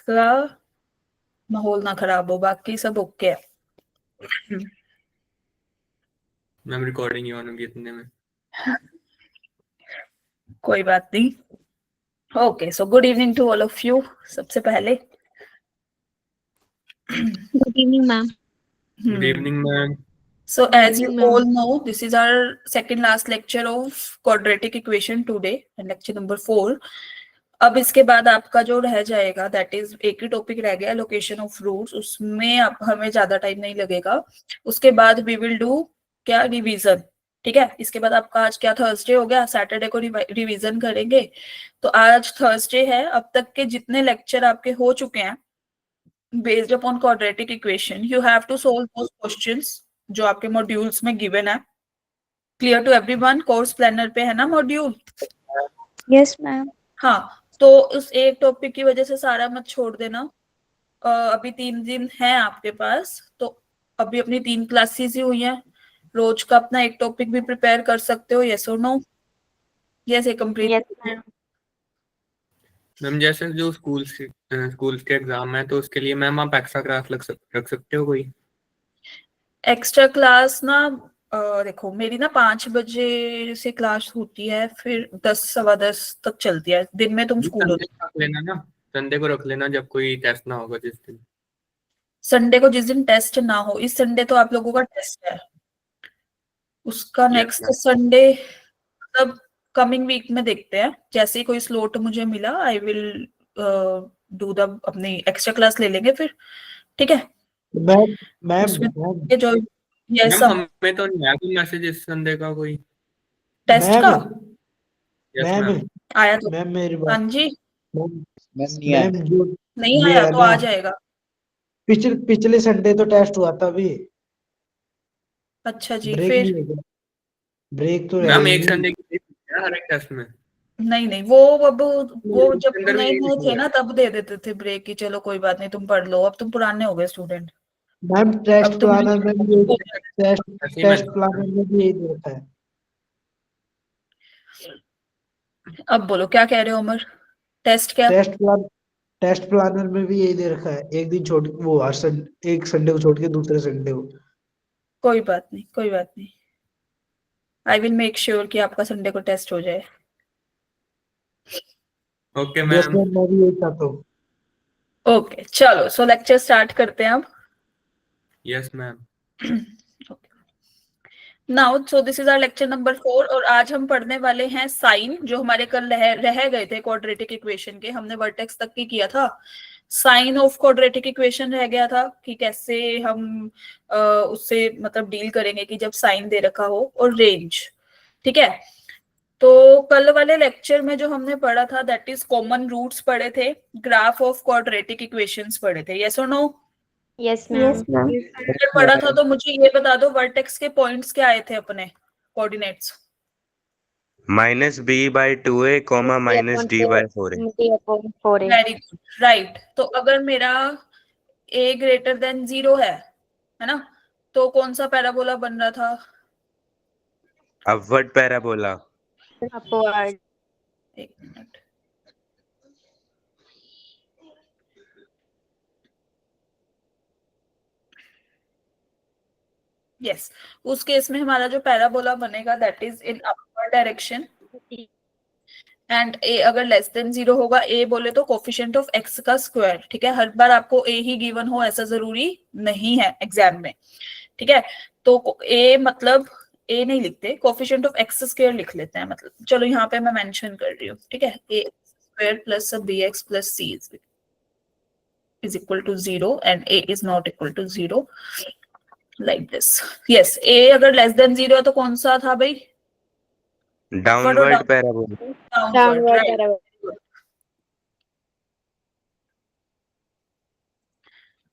का माहौल ना खराब हो, बाकी सब ओके है। मैम रिकॉर्डिंग ही ऑन होगी इतने में। कोई बात नहीं। Okay, so good evening to all of you. सबसे पहले Good evening, ma'am. Good evening ma'am. So Good as you evening, ma'am. all know, this is our second last lecture of quadratic equation today and lecture number 4. अब इसके बाद आपका जो रह जाएगा that is एक ही टॉपिक रह गया, लोकेशन ऑफ रूट्स। उसमें आप हमें ज्यादा टाइम नहीं लगेगा। उसके बाद वी विल डू क्या, रिवीजन। ठीक है, इसके बाद आपका आज क्या थर्सडे हो गया, सैटरडे को रिवीजन करेंगे। तो आज थर्सडे है। अब तक के जितने लेक्चर आपके हो चुके हैं based upon quadratic equation, you have to solve those questions जो आपके मॉड्यूल्स में गिवन है। Clear to everyone? Course planner पे है ना मॉड्यूल? Yes, ma'am. हाँ, तो उस एक टॉपिक की वजह से सारा मत छोड़ देना। अभी 3 दिन है आपके पास, तो अभी अपनी 3 क्लासेस ही हुई हैं। रोज का अपना एक टॉपिक भी प्रिपेयर कर सकते हो। यस और नो? यस, ये कंप्लीट। Yes, ma'am. मैम जैसे जो स्कूल के एग्जाम है तो उसके लिए मैम आप एक्स्ट्रा क्लास रख सकते हो कोई? एक्स्ट्रा क्लास ना, देखो मेरी ना 5 बजे से क्लास होती है, फिर 10 सवा 10 तक चलती है। दिन में तुम स्कूल संडे होते? को रख लेना ना, संडे को रख लेना जब कोई टेस्ट ना होगा जिस दिन। संडे को जिस दिन टेस्ट ना हो, इस संडे तो आप लोगों का टेस्ट है, उसका यस नेक्स्ट मैम। संडे मतलब कमिंग वीक में देखते हैं। जैसे ही कोई स्लॉट मुझे मिला आई विल डू द अपनी एक्स्ट्रा क्लास ले लेंगे फिर। ठीक है, मैम मैम उसमें मैम जो यस मैम हमें तो नहीं आया कोई मैसेज इस संडे का कोई। टेस्ट का यस मैम मैम। आया तो मैम मेरी हाँ बात। जी, मैम जो नहीं ये आया है तो ना, आ जाएगा। पिछले संडे तो टेस्ट हुआ था अभी। अच्छा जी, ब्रेक फिर नहीं हो गया? ब्रेक तो है मैम ही एक नहीं। संडे की हर एक टेस्ट में। नहीं नहीं, वो अब वो जब उसके तुम अंदर भी नए यही नए लिखा थे हुआ ना तब दे देते थे ब्रेक की। चलो कोई बात नहीं, तुम पढ़ लो, अब तुम पुराने हो गए स्टूडेंट। मैम टेस्ट अब तुम प्लानर में भी टेस्ट ऐसे ही टेस्ट mention प्लानर में भी यही दे रखा है। अब बोलो क्या कह रहे हो अमर? टेस्ट क्या? टेस्ट प्लानर में भी यही दे रखा है, एक दिन छोड़ वो एक संडे को छोड़ के दूसरे संडे को। कोई बात नहीं, कोई बात नहीं। आई विल मेक श्योर कि आपका संडे को टेस्ट हो जाए। Okay yes ma'am. मैम, मैं भी यही चाहता हूँ। ओके चलो, सो लेक्चर स्टार्ट करते हैं अब। Yes ma'am. Now so this is our lecture number 4 और आज हम पढ़ने वाले हैं साइन। जो हमारे कल रह गए थे क्वाड्रेटिक इक्वेशन के, हमने वर्टेक्स तक की किया था। साइन ऑफ क्वाड्रेटिक इक्वेशन रह गया था कि कैसे हम उससे मतलब डील करेंगे कि जब साइन दे रखा हो, और रेंज। ठीक है, तो कल वाले लेक्चर में जो हमने पढ़ा था दैट इज कॉमन रूट्स पढ़े थे, ग्राफ ऑफ क्वाड्रेटिक इक्वेशंस पढ़े थे। यस और नो? Yes, ma'am. अगर पढ़ा था तो मुझे ये बता दो वर्टेक्स के पॉइंट्स क्या आए थे अपने coordinates? -b/2a, -d/4a। Very good, right. तो अगर मेरा a ग्रेटर देन 0 है ना, तो कौन सा पैराबोला बन रहा था? Upward parabola. Upward. एक मिनट, यस। उस केस में हमारा जो पैराबोला बनेगा that is in upward direction, and a अगर लेस देन 0 होगा, a बोले तो कोफिशिएंट ऑफ x का स्क्वायर। ठीक है, हर बार आपको a ही गिवन हो ऐसा जरूरी नहीं है एग्जाम में। ठीक है, तो a मतलब a नहीं लिखते, कोफिशिएंट ऑफ x स्क्वायर लिख लेते हैं। मतलब चलो यहाँ पे मैं मेंशन कर रही हूँ। ठीक है, a square plus bx plus c is equal to 0 and a is not equal to 0 like this. yes, a अगर लेस देन 0 है तो कौन सा था भाई? Downward parabola. Downward, right.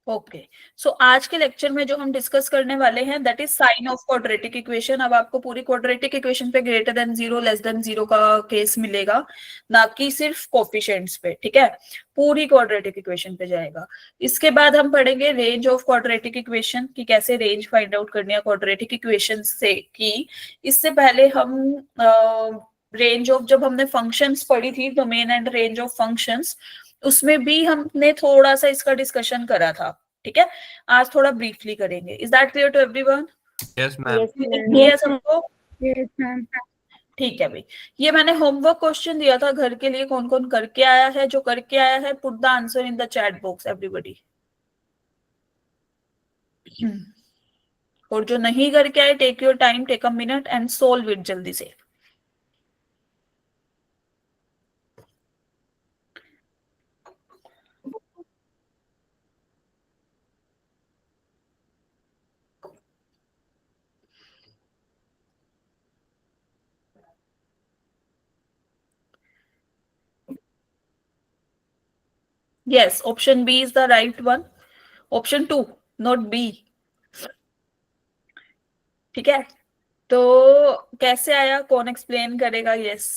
Okay, so आज के लेक्चर में जो हम डिस्कस करने वाले हैं that is sine of quadratic equation. अब आपको पूरी क्वाड्रेटिक इक्वेशन पे ग्रेटर देन 0 लेस देन 0 का केस मिलेगा, ना कि सिर्फ कोफिशिएंट्स पे। ठीक है, पूरी क्वाड्रेटिक इक्वेशन पे जाएगा। इसके बाद हम पढ़ेंगे रेंज ऑफ क्वाड्रेटिक इक्वेशन कि कैसे रेंज फाइंड आउट करनी है क्वाड्रेटिक इक्वेशन से। की इससे पहले हम रेंज ऑफ, जब हमने फंक्शंस पढ़ी थी, domain and range of functions, उसमें भी हमने थोड़ा सा इसका डिस्कशन करा था, ठीक है। आज थोड़ा ब्रीफली करेंगे। Is that clear to everyone? Yes ma'am. Clear सबको? ठीक है भाई। ये मैंने होमवर्क क्वेश्चन दिया था घर के लिए, कौन कौन करके आया है? जो करके आया है put the answer in the chat box everybody. और जो नहीं करके आए, take your time, take a minute and solve it जल्दी से। Yes, option B is the right one. Option 2, not B. ठीक है, तो कैसे आया, कौन एक्सप्लेन करेगा? यस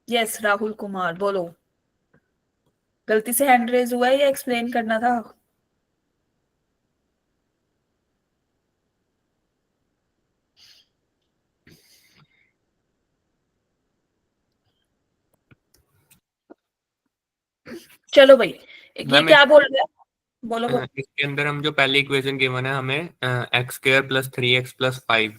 यस, राहुल कुमार बोलो। गलती से हैंड रेज हुआ है या एक्सप्लेन करना था? चलो भाई, ये मैम, क्या बोल रहा है? बोलो बोलो। इसके अंदर हम जो पहली इक्वेशन गिवन है हमें x square plus 3x plus 5,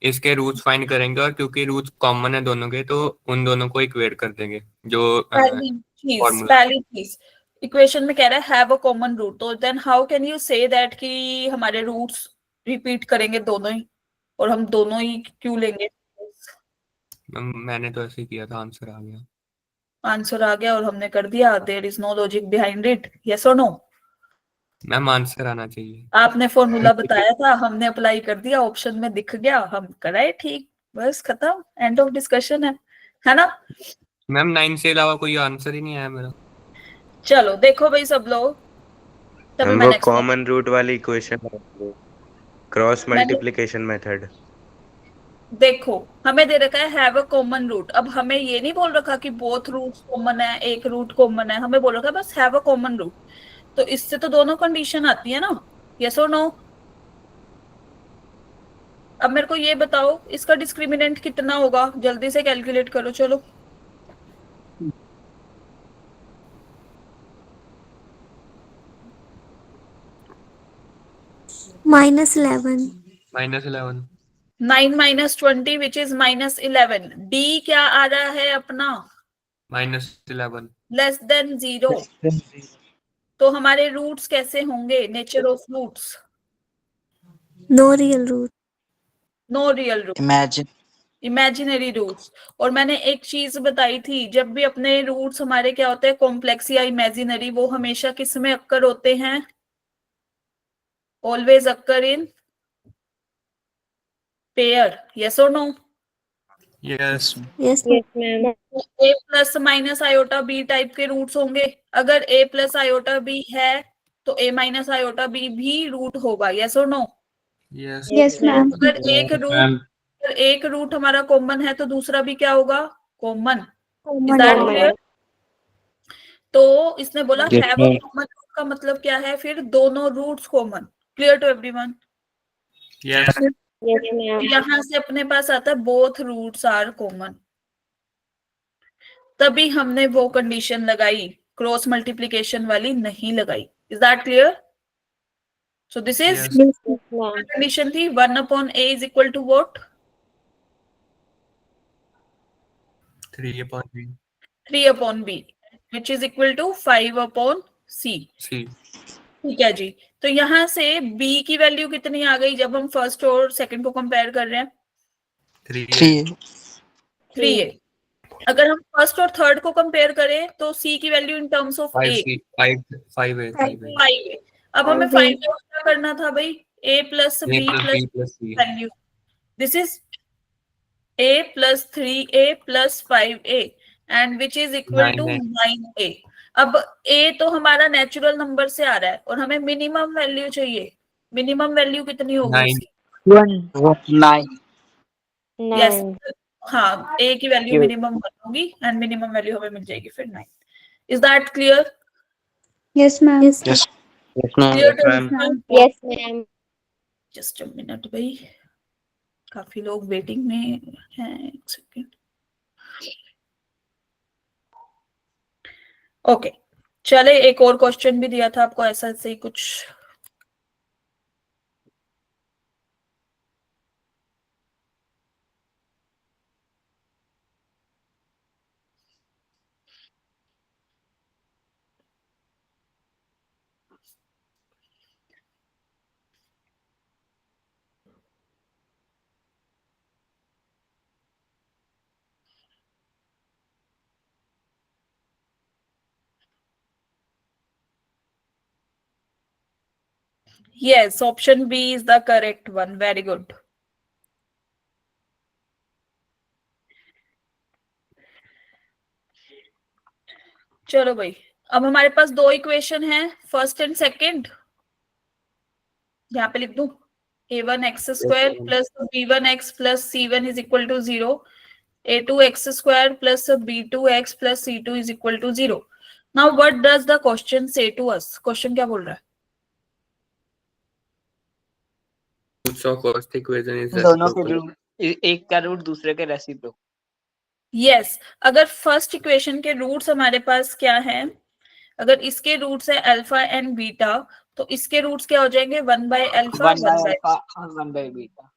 इसके रूट्स फाइंड करेंगे, और क्योंकि रूट्स कॉमन है दोनों के तो उन दोनों को इक्वेट कर देंगे। जो पहली चीज इक्वेशन में कह रहा है हैव अ कॉमन रूट, तो then how can you say that कि हमारे रूट्स रिपीट करेंगे दोनों ही, और हम दोनों ही क्यों लेंगे? मैंने तो ऐसे ही किया था, आंसर आ गया। आंसर आ गया और हमने कर दिया। There is no logic behind it, yes और नो? मैम आंसर आना चाहिए। आपने फॉर्मूला बताया था, हमने अप्लाई कर दिया, ऑप्शन में दिख गया, हम कराए ठीक, बस खत्म, एंड ऑफ डिस्कशन है ना? मैम 9 से अलावा कोई आंसर ही नहीं आया मेरा। चलो देखो भाई सब लोग, तभी हम वो मैंने कॉमन रूट वाली इक्वेशन है, क्रॉस मैंने मल्टीप्लिकेशन मेथड। देखो, हमें दे रखा है हैव अ कॉमन रूट। अब हमें ये नहीं बोल रखा कि बोथ रूट्स कॉमन है, एक रूट कॉमन है, हमें बोल रखा है बस हैव अ कॉमन रूट। तो इससे तो दोनों कंडीशन आती है ना, यस और नो? अब मेरे को ये बताओ, इसका डिस्क्रिमिनेंट कितना होगा? जल्दी से कैलकुलेट करो, चलो। -11. -11। 9 माइनस 20 विच इज -11। डी क्या आ रहा है अपना? -11। Less than 0। तो हमारे रूट्स कैसे होंगे? Nature of roots, No real root. No real root, imaginary roots. और मैंने एक चीज बताई थी, जब भी अपने रूट्स हमारे क्या होते हैं, कॉम्प्लेक्स या इमेजिनरी, वो हमेशा किस में अक्कर होते हैं? Always occur in pair, yes और no? Yes. Yes, ma'am. A plus minus iota B type के रूट्स होंगे। अगर ए प्लस आयोटा बी है तो ए माइनस आयोटा बी भी रूट होगा, यस और नो? यस। Yes, ma'am. अगर एक रूट हमारा कॉमन है तो दूसरा भी क्या होगा? Common. Is Common. That clear? तो इसने बोला Yes, have a ma'am. Common root का मतलब क्या है? फिर दोनों roots common. Clear to everyone? Yes. Yes, ma'am. यहां से अपने पास आता है बोथ रूट्स आर कॉमन, तभी हमने वो कंडीशन लगाई, क्रॉस मल्टीप्लीकेशन वाली नहीं लगाई। Is that clear? So this is yes. Yes, ma'am. Condition थी 1/a is equal to what? 3/b। 3/b which is equal to 5/c। C. ठीक है जी। तो यहां से b की वैल्यू कितनी आ गई जब हम फर्स्ट और सेकंड को कंपेयर कर रहे हैं? 3। 3a। अगर हम फर्स्ट और थर्ड को कंपेयर करें तो c की value in terms of a 5c 5a 5a। अब हमें फाइंड आउट क्या करना था भाई? a plus b plus c। Value, this is a plus 3a plus 5a and which is equal to 9a। 9a। अब a तो हमारा natural number से आ रहा है और हमें मिनिमम वैल्यू चाहिए। मिनिमम वैल्यू कितनी होगी 9। इसकी? 9। यस, हाँ, a की वैल्यू मिनिमम 1 होगी एंड मिनिमम वैल्यू हमें मिल जाएगी फिर 9। Is that clear? Yes, ma'am. Yes, Yes, ma'am. Clear to ma'am. Everyone? Yes, ma'am. Just a minute भाई, काफी लोग वेटिंग में हैं, एक सेकेंड। ओके, चले एक और क्वेश्चन भी दिया था आपको ऐसा से ही कुछ. Yes, option B is the correct one. Very good. चलो भाई, अब हमारे पास दो इक्वेशन है, फर्स्ट एंड सेकंड. यहाँ पे लिख दूं a1x² plus b1x plus c1 is equal to 0, a2x² plus b2x plus c2 is equal to 0. Now what does the question say to us? Question क्या बोल रहा है? Roots of first equation is दोनों के reciprocal. रूट, एक का root दूसरे के रेसिप्रोकल. यस, अगर फर्स्ट इक्वेशन के रूट्स हमारे पास क्या है, अगर इसके रूट्स है अल्फा एंड बीटा, तो इसके रूट्स क्या हो जाएंगे? 1/अल्फा 1 बाय अल्फा और 1 बाय बीटा.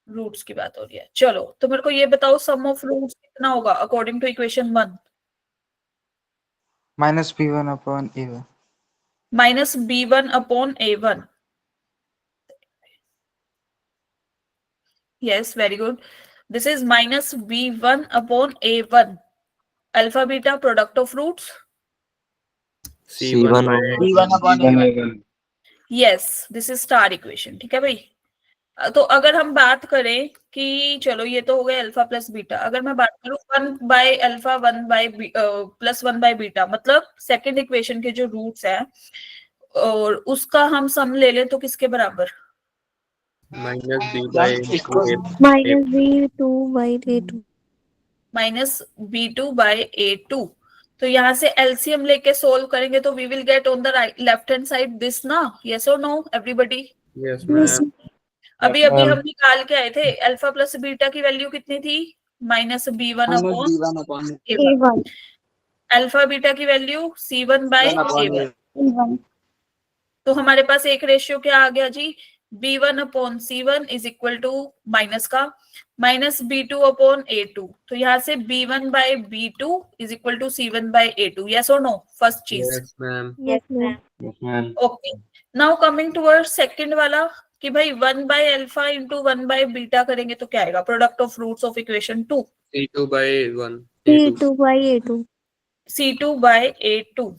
रूट्स की बात हो रही है. चलो, तो मेरे को ये बताओ सम ऑफ रूट्स कितना होगा according to equation 1? Minus b1 upon a1. Minus b1 upon a1. Yes, very good. This is minus b1 upon a1. Alpha beta product of roots. C1 by b1 upon a1. Yes, this is star equation. ठीक है भाई. तो अगर हम बात करें कि चलो ये तो हो गया अल्फा प्लस बीटा, अगर मैं बात करूं 1/अल्फा 1 प्लस 1/बीटा, मतलब सेकंड इक्वेशन के जो रूट्स हैं और उसका हम सम ले लें तो किसके बराबर? minus b by इसको a. minus b2 by a2. Minus b2 by a2. तो यहाँ से एलसीएम लेके सोल्व करेंगे तो we will get on the left hand side this ना. यस और नो एवरीबडी? Yes, ma'am. अभी अभी हम निकाल के आए थे अल्फा प्लस बीटा की वैल्यू कितनी थी? Minus b1 upon b1 upon a1. a1. Alpha beta की value c1 by 1 upon a1. a1. तो हमारे पास एक रेशियो क्या आ गया जी? b1 upon c1 is equal to minus का माइनस b2 अपॉन a2. तो यहाँ से b1 by b2 is equal to c1 by a2. Yes और नो? फर्स्ट चीज. Yes, ma'am. Yes, ma'am. Okay, now coming toward second वाला कि भाई 1/अल्फा into 1/बीटा करेंगे तो क्या आएगा? Product of roots of equation 2. C2 by 1. c2 by a2. c2 by a2.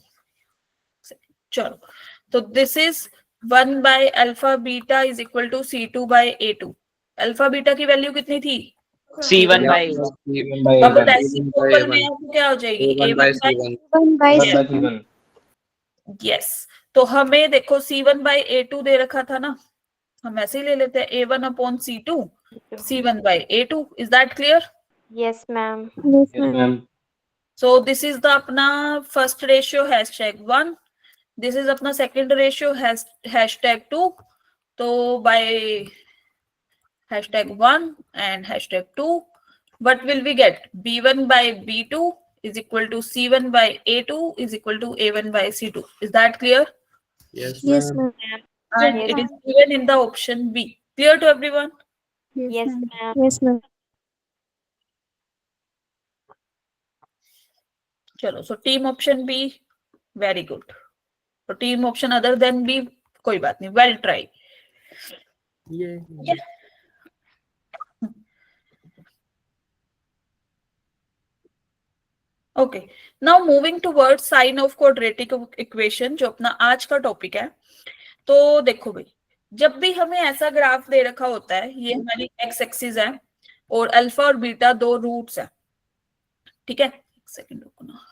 चलो, तो दिस इज 1/अल्फा beta is equal to c2 by a2. Alpha beta की वैल्यू कितनी थी? c1 बाय अब रेसिप्रोकल में आपको क्या हो जाएगी? A1 by a1 bye C1. 1 by c2. Yes. तो हमें देखो c1 बाय a2 दे रखा था ना, हम ऐसे ही ले लेते हैं a1 upon c2 c1 by a2. Is that clear? Yes, ma'am. Yes, ma'am. So this is the अपना फर्स्ट रेशियो #1. दिस इज अपना सेकंड रेशियो #2. तो by #1 and #2, what will we get? b1 by b2 is equal to c1 by a2 is equal to a1 by c2. Is that clear? Yes, Yes, ma'am. ma'am. And it is given in the option B. Clear to everyone? Yes, ma'am. Yes, ma'am. चलो, so team option B, very good. So team option other than B, कोई बात नहीं, well try. Yeah. Okay, now moving toward sign of quadratic equation, जो अपना आज का topic है. तो देखो भाई, जब भी हमें ऐसा ग्राफ दे रखा होता है, ये हमारी एक्स एक्सिस है और अल्फा और बीटा दो रूट्स है. ठीक है, एक सेकंड रुको ना.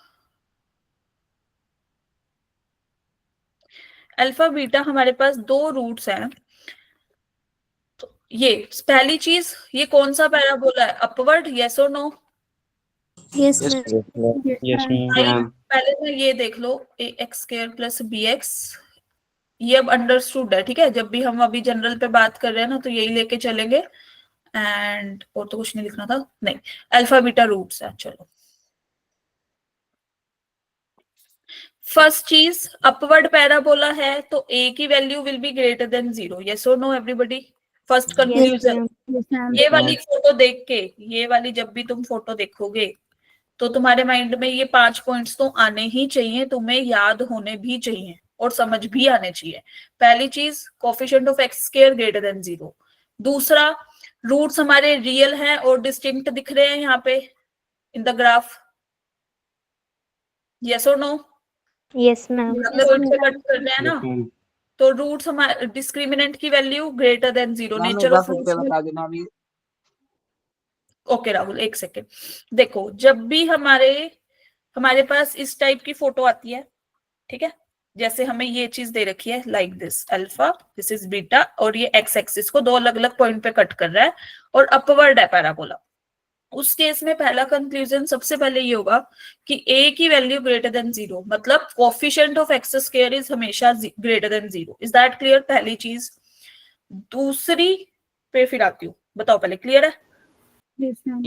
अल्फा बीटा हमारे पास दो रूट्स हैं. तो ये पहली चीज, ये कौन सा पैराबोला है? अपवर्ड? यस और नो? Yes, ma'am. Yes, पहले ना ये देख लो, ax² प्लस bx. ये अब अंडरस्टूड है. ठीक है, जब भी हम अभी जनरल पे बात कर रहे हैं ना, तो यही लेके चलेंगे. एंड और तो कुछ नहीं लिखना था, नहीं. अल्फा बीटा रूट्स है. चलो, फर्स्ट चीज, अपवर्ड पैराबोला है तो ए की value will be greater than 0, yes और no everybody? First Yes, conclusion, ma'am. ये वाली फोटो देख के, ये वाली जब भी तुम फोटो देखोगे तो तुम्हारे माइंड में ये 5 पॉइंट्स तो आने ही चाहिए, तुम्हें याद होने भी चाहिए और समझ भी आने चाहिए। पहली चीज, coefficient of X square greater than 0। दूसरा, रूट्स हमारे रियल हैं और डिस्टिंक्ट दिख रहे हैं यहाँ पे इन द ग्राफ, यस और नो? Yes, ma'am. अगले पॉइंट पे कट कर रहे हैं ना, तो रूट्स हमारे डिस्क्रिमिनेंट की value greater than 0, ma'am nature एक बार ऑफ फिर से रूट्स। बता देना अभी। ओके राहुल, एक सेकेंड। देखो, जब भी हमारे पास इस टाइप की फोटो आती है, ठीक है, जैसे हमें ये चीज दे रखी है like this, alpha, this is beta, और ये एक्स एक्सिस को दो अलग अलग पॉइंट पे कट कर रहा है और अपवर्ड है पैराबोला। उस केस में पहला कंक्लूजन सबसे पहले ये होगा कि a की वैल्यू ग्रेटर देन 0, मतलब coefficient of X square is हमेशा greater than 0। Is that clear? पहली चीज। दूसरी पे फिर आती हूँ, बताओ पहले, क्लियर है? Yes ma'am.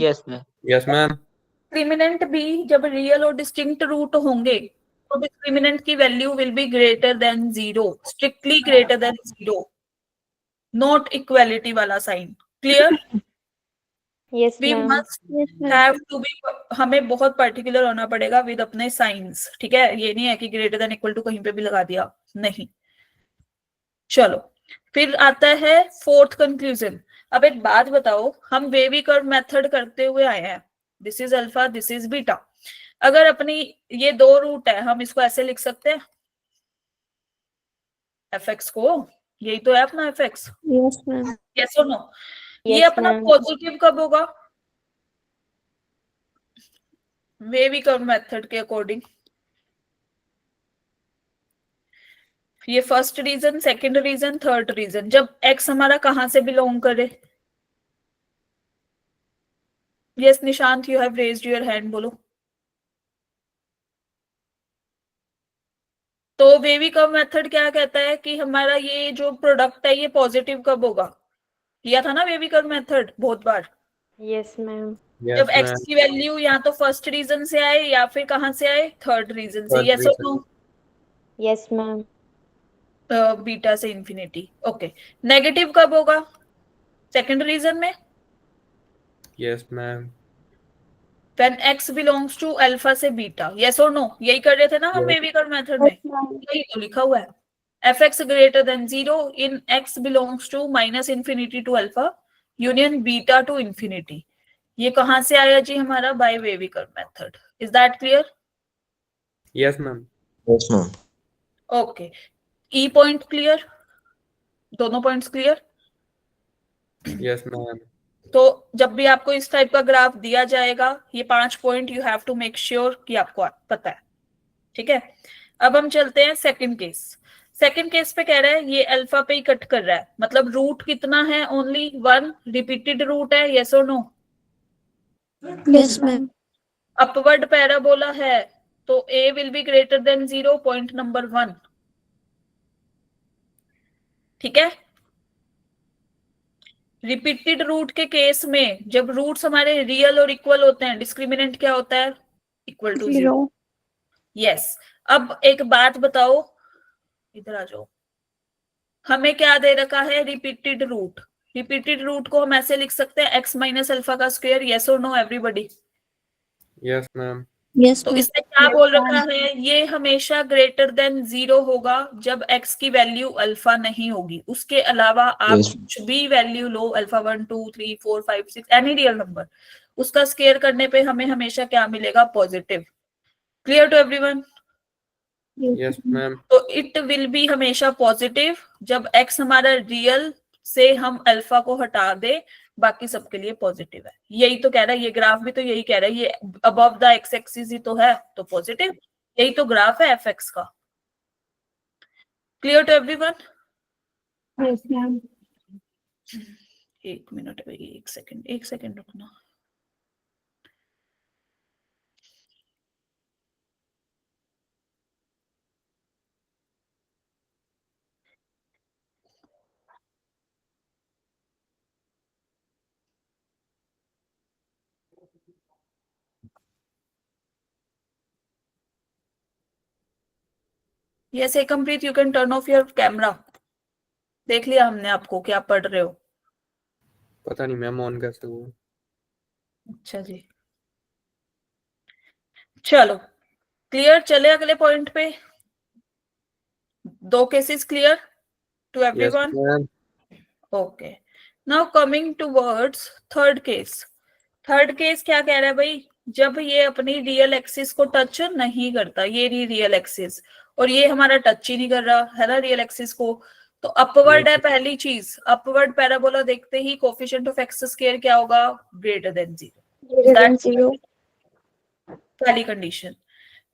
Yes ma'am. Discriminant भी जब रियल और डिस्टिंक्ट रूट होंगे तो डिस्क्रिमिनेंट की value will be greater than 0, strictly greater than 0, not equality वाला sign. Clear? Yes, we ma'am. Must have to be, हमें बहुत पर्टिकुलर होना पड़ेगा विद अपने साइंस, ठीक है? ये नहीं है कि ग्रेटर देन इक्वल टू कहीं पे भी लगा दिया, नहीं। चलो, फिर आता है फोर्थ कंक्लूजन। अब एक बात बताओ, हम वेवी कर्व मेथड करते हुए आए हैं, this is alpha, this is beta. अगर अपनी ये दो रूट है, हम इसको ऐसे लिख सकते हैं, एफ एक्स को, यही तो है अपना F X, Yes, ma'am. Yes और नो? ये Yes, अपना ma'am. पॉजिटिव कब होगा? वेवी कर्व मेथड के अकॉर्डिंग। ये first region, second region, third region, जब एक्स हमारा कहां से बिलोंग करे? Yes Nishant, you have raised your hand, बोलो। तो वेवी कर्व मेथड क्या कहता है कि हमारा ये जो प्रोडक्ट है ये पॉजिटिव कब होगा? किया था ना वेवी कर्व मेथड बहुत बार। Yes, ma'am. जब यस एक्स मैम। की वैल्यू या तो फर्स्ट रीजन से आए या फिर कहां से आए? थर्ड रीजन से, Third यस और reason. No? Yes, ma'am. Beta से इंफिनिटी। ओके, नेगेटिव कब होगा? सेकंड रीजन में, yes ma'am. When X belongs to alpha से बीटा, यस और नो? यही कर रहे थे ना हम Yes. वेवी कर्व मेथड में, यही तो लिखा हुआ है। F X greater than 0 in X belongs to minus infinity to alpha union beta to infinity. ये कहां से आया जी? हमारा by wavy curve method. Is that clear? Yes ma'am. Yes, ma'am. Okay, ई पॉइंट क्लियर? दोनों पॉइंट्स क्लियर? Yes ma'am. तो जब भी आपको इस टाइप का ग्राफ दिया जाएगा, ये 5 point you have to make sure कि आपको पता है, ठीक है? अब हम चलते हैं सेकंड केस। सेकंड केस पे कह रहा है ये अल्फा पे ही कट कर रहा है, मतलब रूट कितना है? ओनली 1 रिपीटेड रूट है, यस और no? Yes, ma'am. Upward parabola है तो a will be greater than 0, point number 1, ठीक है? रिपीटेड रूट के केस में जब रूट्स हमारे रियल और इक्वल होते हैं, डिस्क्रिमिनेंट क्या होता है? Equal to 0। यस। अब एक बात बताओ, इधर आ जाओ, हमें क्या दे रखा है? Repeated root. रिपीटेड रूट को हम ऐसे लिख सकते हैं एक्स माइनस अल्फा का स्क्वायर, यस और no everybody? Yes ma'am. Yes, तो ma'am. इसने क्या बोल रखा है? ये हमेशा ग्रेटर देन 0 होगा जब x की वैल्यू अल्फा नहीं होगी। उसके अलावा आप Yes. कुछ भी वैल्यू लो, अल्फा 1 2 3 4 5 6 एनी रियल नंबर, उसका स्केयर करने पे हमें हमेशा क्या मिलेगा? Positive. Clear to everyone? Yes ma'am. तो इट विल बी हमेशा पॉजिटिव जब x हमारा रियल से हम अल्फा को हटा दे, बाकी सबके लिए पॉजिटिव है। यही तो कह रहा है ये ग्राफ भी, तो यही कह रहा है ये अबव द एक्स एक्सिस ही तो है, तो पॉजिटिव। यही तो ग्राफ है एफ एक्स का। Clear to everyone? Yes, ma'am. एक मिनट भाई, एक सेकंड रुकना। Yes Ekampreet, you can turn off your camera. देख लिया हमने आपको कि आप पढ़ रहे हो। पता नहीं मैम ऑन कैसे हुआ। अच्छा जी, चलो क्लियर। चले अगले पॉइंट पे। 2 cases clear to yes everyone? Ma'am. Okay, now coming towards third case. Third case क्या कह रहा है भाई? जब ये अपनी रियल एक्सिस को टच नहीं करता, ये रियल एक्सिस, और ये हमारा टच ही नहीं कर रहा है ना रियल एक्सिस को, तो अपवर्ड है पहली चीज। अपवर्ड पैराबोला देखते ही कोफिशिएंट ऑफ एक्स स्क्वायर क्या होगा? Greater than 0। Greater than 0. पहली कंडीशन।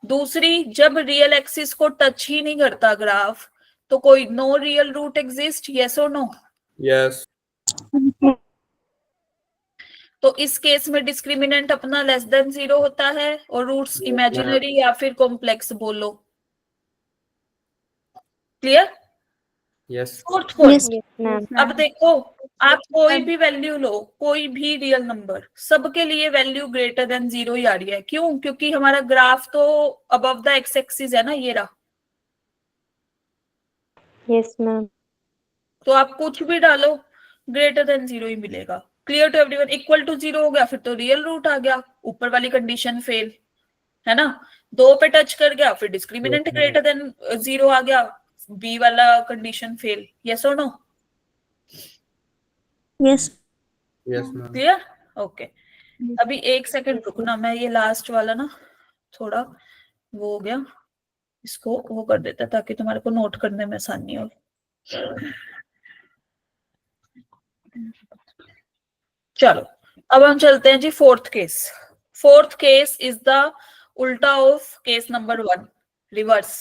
दूसरी, जब रियल एक्सिस को टच ही नहीं करता ग्राफ, तो कोई no real root exist, yes और नो? यस। तो इस केस में डिस्क्रिमिनेंट अपना लेस देन 0 होता है और रूट्स इमेजिनरी या फिर कॉम्प्लेक्स बोलो। Clear? Yes. Fourth point. Yes, ma'am. अब देखो, आप कोई भी वैल्यू लो, कोई भी रियल नंबर, सबके लिए वैल्यू ग्रेटर देन 0 ही आ रही है। क्यों? क्योंकि हमारा ग्राफ तो अबव द एक्स एक्सिस है ना, ये रहा। Yes, ma'am. तो आप कुछ भी डालो, ग्रेटर देन 0 ही मिलेगा। Clear to everyone? Equal to 0 हो गया फिर तो रियल रूट आ गया, ऊपर वाली कंडीशन फेल, है ना। 2 पे टच कर गया फिर डिस्क्रिमिनेंट ग्रेटर देन 0 आ गया, बी वाला कंडीशन फेल। यस और no? Yes. Yes ma'am. Clear? Okay, अभी 1 सेकंड रुकना, मैं ये लास्ट वाला ना थोड़ा वो हो गया, इसको वो कर देता ताकि तुम्हारे को नोट करने में आसानी हो। चलो अब हम चलते हैं जी fourth case. Fourth case is the उल्टा ऑफ केस नंबर 1, रिवर्स।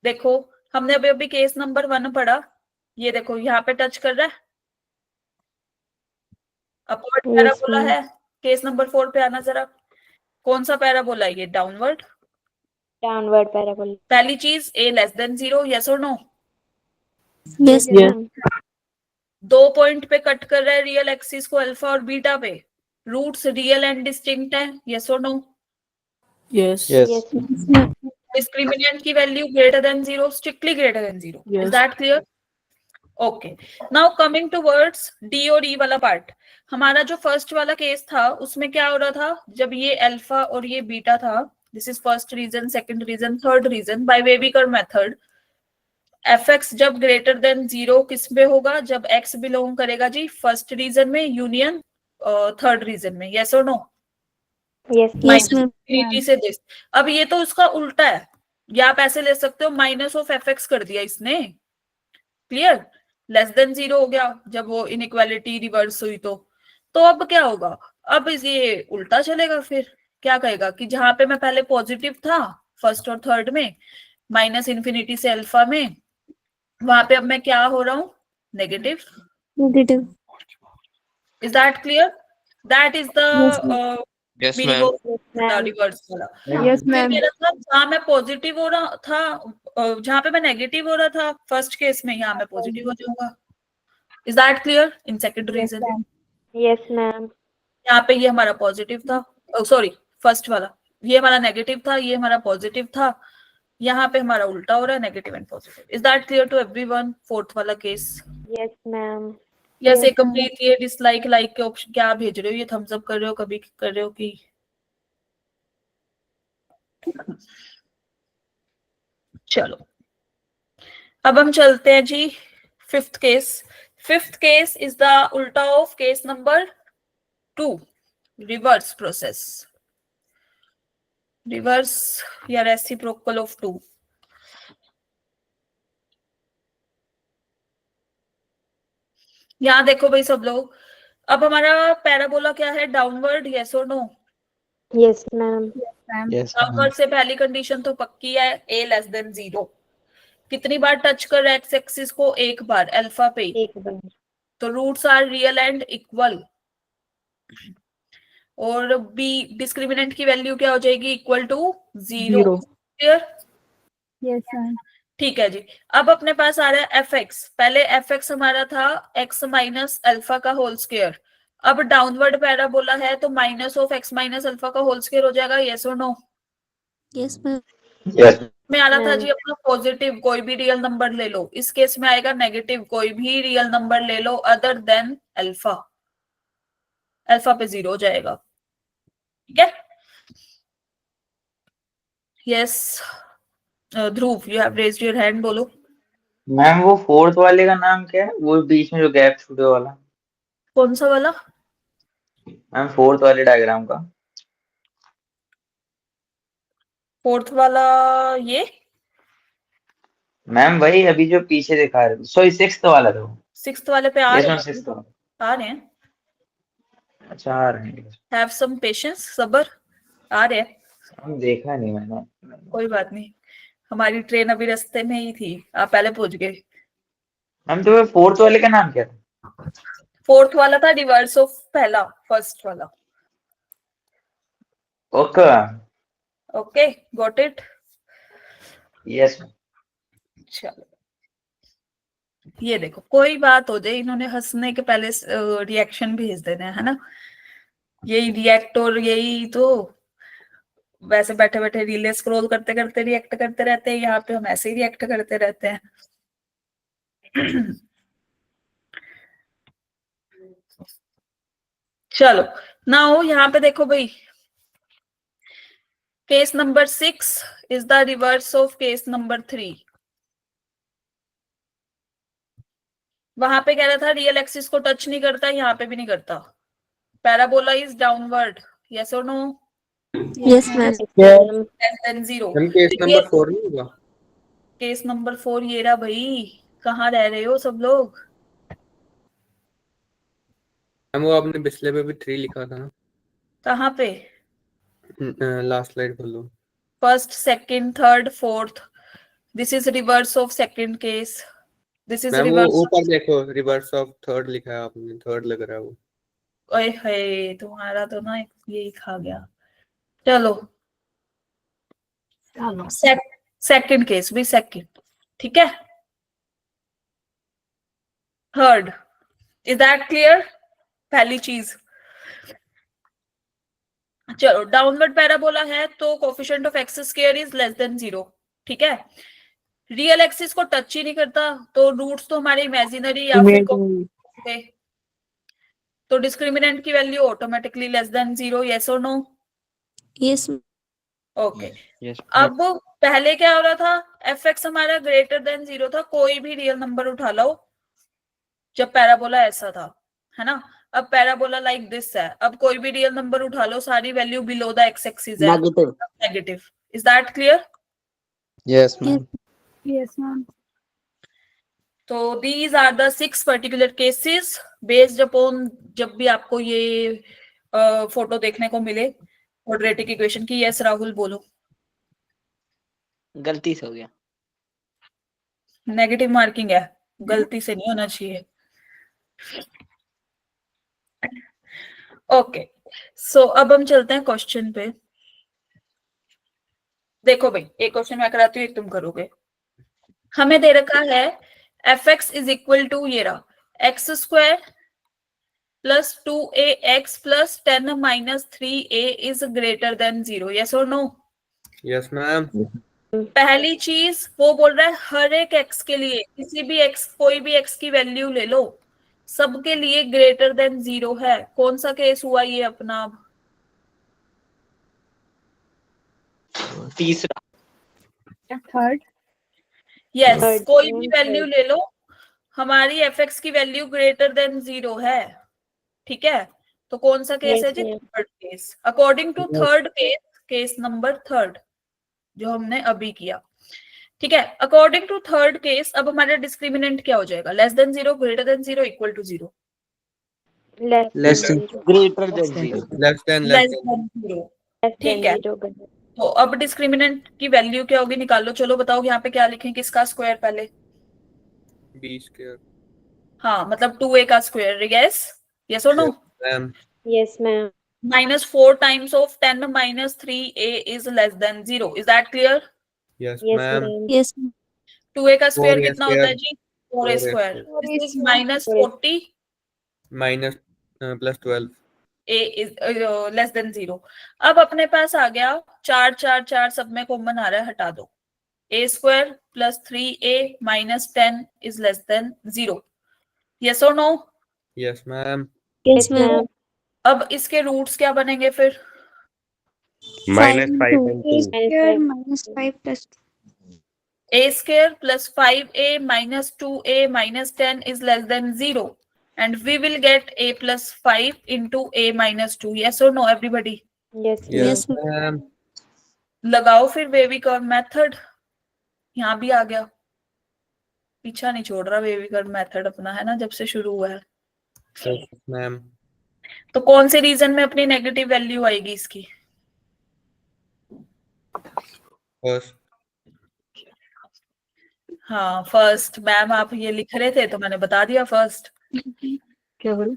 देखो हमने अभी अभी केस नंबर 1 पढ़ा, ये देखो यहाँ पे टच कर रहा है, अपवर्ड Yes, पैराबोला ma'am. है। केस नंबर 4 पे आना जरा, कौन सा पैराबोला है ये? डाउनवर्ड। Downward parabola. पहली चीज ए लेस देन 0, यस और नो? Yes, ma'am. 2 पॉइंट पे कट कर रहा है रियल एक्सिस को, अल्फा और बीटा पे। रूट्स रियल एंड डिस्टिंक्ट है, यस और no? Yes. Yes, ma'am. Discriminant की value greater than 0, strictly greater than 0। Is that clear? Okay, now coming towards D और ई वाला पार्ट। हमारा जो फर्स्ट वाला केस था उसमें क्या हो रहा था? जब ये अल्फा और ये बीटा था, this is first region, second region, third region, by wavy curve method. F X जब ग्रेटर देन 0 किस में होगा? जब एक्स बिलोंग करेगा जी फर्स्ट रीजन में, यूनियन थर्ड रीजन में, यस और no? Yes, minus ma'am. Infinity से दिस। अब ये तो उसका उल्टा है, या आप ऐसे ले सकते हो माइनस ऑफ एफ एक्स कर दिया इसने। क्लियर? लेस देन 0 हो गया जब वो इनइक्वालिटी रिवर्स हुई तो अब क्या होगा? अब ये उल्टा चलेगा। फिर क्या कहेगा कि जहां पे मैं पहले पॉजिटिव था फर्स्ट और थर्ड में, माइनस इन्फिनिटी से अल्फा में, वहां पे अब मैं क्या हो रहा हूं? Negative. Negative. Is that clear? That is Yes, the yes meaning ma'am. Of ma'am. Reverse वाला। Yes, फिर ma'am. मेरा था जहां मैं पॉजिटिव हो रहा था, जहां पे मैं नेगेटिव हो रहा था फर्स्ट केस में, यहाँ मैं पॉजिटिव हो जाऊंगा। Is that clear? In second region Yes, ma'am. यहाँ पे ये हमारा पॉजिटिव था, सॉरी फर्स्ट वाला, ये हमारा नेगेटिव था, ये हमारा पॉजिटिव था, यहाँ पे हमारा उल्टा हो रहा है, negative and positive. Is that clear to everyone? Fourth वाला केस। Yes, ma'am. यस ये कंप्लीट। ये डिसलाइक लाइक के ऑप्शन क्या भेज रहे हो? ये थम्स अप कर रहे हो, कभी कर रहे हो कि चलो अब हम चलते हैं जी fifth case. Fifth case is the उल्टा of case number 2, reverse process, reverse या रेसिप्रोकल ऑफ 2। यहां देखो भाई सब लोग, अब हमारा पैराबोला क्या है? डाउनवर्ड, यस और no? Yes, ma'am. Yes, downward से पहली कंडीशन तो पक्की है, ए लेस देन 0। कितनी बार टच कर रहा है एक्स एक्सिस को? एक बार, अल्फा पे। एक बार। तो roots are real and equal, और बी डिस्क्रिमिनेंट की वैल्यू क्या हो जाएगी? Equal to 0। Clear? Yes, ma'am. ठीक है जी। अब अपने पास आ रहा है एफ एक्स। पहले एफ एक्स हमारा था एक्स माइनस अल्फा का होल स्क्वायर, अब डाउनवर्ड पैराबोला है तो minus of x minus alpha का होल स्क्वायर हो जाएगा, यस और नो? Yes, ma'am. Yes. में आ रहा था मैम। जी अपना पॉजिटिव, कोई भी रियल नंबर ले लो। इस केस में आएगा नेगेटिव, कोई भी रियल नंबर ले लो अदर देन अल्फा। अल्फा पे 0 हो जाएगा। ठीक है। Yes Dhruv, you have raised your hand, बोलो। मैम वो फोर्थ वाले का नाम क्या है, वो बीच में जो गैप छूटे वाला? कौन सा वाला? मैम फोर्थ वाले डायग्राम का। फोर्थ वाला ये मैम वही अभी जो पीछे दिखा रहे थे, सॉरी सिक्स्थ वाला था वो। सिक्स्थ वाले पे आ यस रहे मैम हैं, सिक्स्थ वाला। आ रहे हैं। अच्छा आ रहे हैं। हैव सम पेशेंस, सब्र, आ रहे हैं। हम देखा नहीं मैंने। कोई बात नहीं, हमारी ट्रेन अभी रास्ते में ही थी, आप पहले पहुंच गए। मैम तो फोर्थ वाले का नाम क्या था? फोर्थ वाला था रिवर्स ऑफ पहला, फर्स्ट वाला। Okay. Okay, got it. Yes ma'am. चलो, ये देखो, कोई बात हो जाए, इन्होंने हंसने के पहले रिएक्शन भेज देना है ना। यही रिएक्ट और यही तो वैसे बैठे बैठे रीले स्क्रॉल करते करते रिएक्ट करते रहते हैं, यहाँ पे हम ऐसे ही रिएक्ट करते रहते हैं। चलो, नाउ यहाँ पे देखो भाई, case number 6 is the reverse of case number 3। वहां पे कह रहा था रियल एक्सिस को टच नहीं करता, यहाँ पे भी नहीं करता। पैराबोला इज डाउनवर्ड, यस और no? Yes, ma'am. Less than 0। हम केस नंबर 4 नहीं होगा? केस नंबर 4 ये रहा भाई। कहाँ रह रहे हो सब लोग? हम वो आपने पिछले पे भी 3 लिखा था ना। कहाँ पे? लास्ट स्लाइड खोलो। First, second, third, fourth. This is reverse of second case, this is ma'am वो रिवर्स। ऊपर देखो, रिवर्स ऑफ थर्ड लिखा है आपने, थर्ड लग रहा है वो। ओए हे, तुम्हारा तो ना यही खा गया। चलो, सेकंड केस भी सेकंड, ठीक है। Third, is that clear? पहली चीज, चलो, डाउनवर्ड पैराबोला है तो coefficient of X square is less than 0, ठीक है। रियल एक्सिस को टच ही नहीं करता, तो रूट्स तो हमारे इमेजिनरी या फिर थे, तो डिस्क्रिमिनेंट की value automatically less than 0, yes और नो? Yes. ओके। Yes. अब पहले क्या हो रहा था, एफ एक्स हमारा ग्रेटर देन 0 था, कोई भी रियल नंबर उठा लो जब पैराबोला ऐसा था, है ना। अब पैराबोला लाइक दिस है, अब कोई भी रियल नंबर उठा लो, सारी value below the X axis है, negative. Is that clear? Yes, ma'am. Yes, ma'am. तो these are the 6 particular cases based upon, जब भी आपको ये फोटो देखने को मिले क्वाड्रेटिक इक्वेशन की। यस राहुल, बोलो। गलती से हो गया। नेगेटिव मार्किंग है, गलती से नहीं होना चाहिए। ओके, सो अब हम चलते हैं क्वेश्चन पे। देखो भाई, एक क्वेश्चन मैं कराती हूँ, एक तुम करोगे। हमें दे रखा है F X is equal to, ये रहा, X square plus 2ax plus 10 minus 3a is greater than 0, yes और नो? Yes ma'am. पहली चीज वो बोल रहा है हर एक x के लिए, किसी भी x, कोई भी x की वैल्यू ले लो, सबके लिए ग्रेटर देन 0 है। कौन सा केस हुआ ये अपना? अब तीसरा। Third. Yes, Third. कोई भी वैल्यू ले लो, हमारी एफ एक्स की वैल्यू ग्रेटर देन 0 है, ठीक है। तो कौन सा केस है जी? Third case, according to third case, case number third जो हमने अभी किया, ठीक है। अकॉर्डिंग टू थर्ड केस अब हमारा डिस्क्रिमिनेंट क्या हो जाएगा? Less than 0, greater than 0, equal to 0? Less than greater than 0। Less than less than 0, ठीक है। तो अब डिस्क्रिमिनेंट की वैल्यू क्या होगी, निकालो। चलो बताओ, यहाँ पे क्या लिखें, किसका स्क्वायर पहले? b square. हाँ, मतलब 2a का स्क्वायर, यस, यस और no? Ma'am Yes, ma'am. -4 times of 10 minus 3a is less than 0, is that clear? Yes Yes, ma'am. ma'am. Yes. 2a का स्क्वायर 4a कितना होता है square, जी? 4a 4a square, square. This is -40, minus plus 12। a is less than 0। अब अपने पास आ गया 4 4 4, सब में कॉमन आ रहा है, हटा दो। a square plus 3a minus 10 is less than 0. Yes or no? Yes ma'am. Yes, ma'am. अब इसके रूट्स क्या बनेंगे फिर? -5 and 2. Square minus 5 plus a square plus 5a minus 2a minus 10 is less than 0. And we will get a plus 5 into a minus 2. Yes or no, everybody? Yes, yes ma'am. Ma'am. लगाओ फिर wavy curve method. यहाँ भी आ गया, पीछा नहीं छोड़ रहा wavy curve method अपना, है ना, जब से शुरू हुआ है। Yes ma'am. तो कौन से रीजन में अपनी नेगेटिव वैल्यू आएगी इसकी? फर्स्ट। हाँ फर्स्ट। मैम आप ये लिख रहे थे तो मैंने बता दिया फर्स्ट। क्या बोला?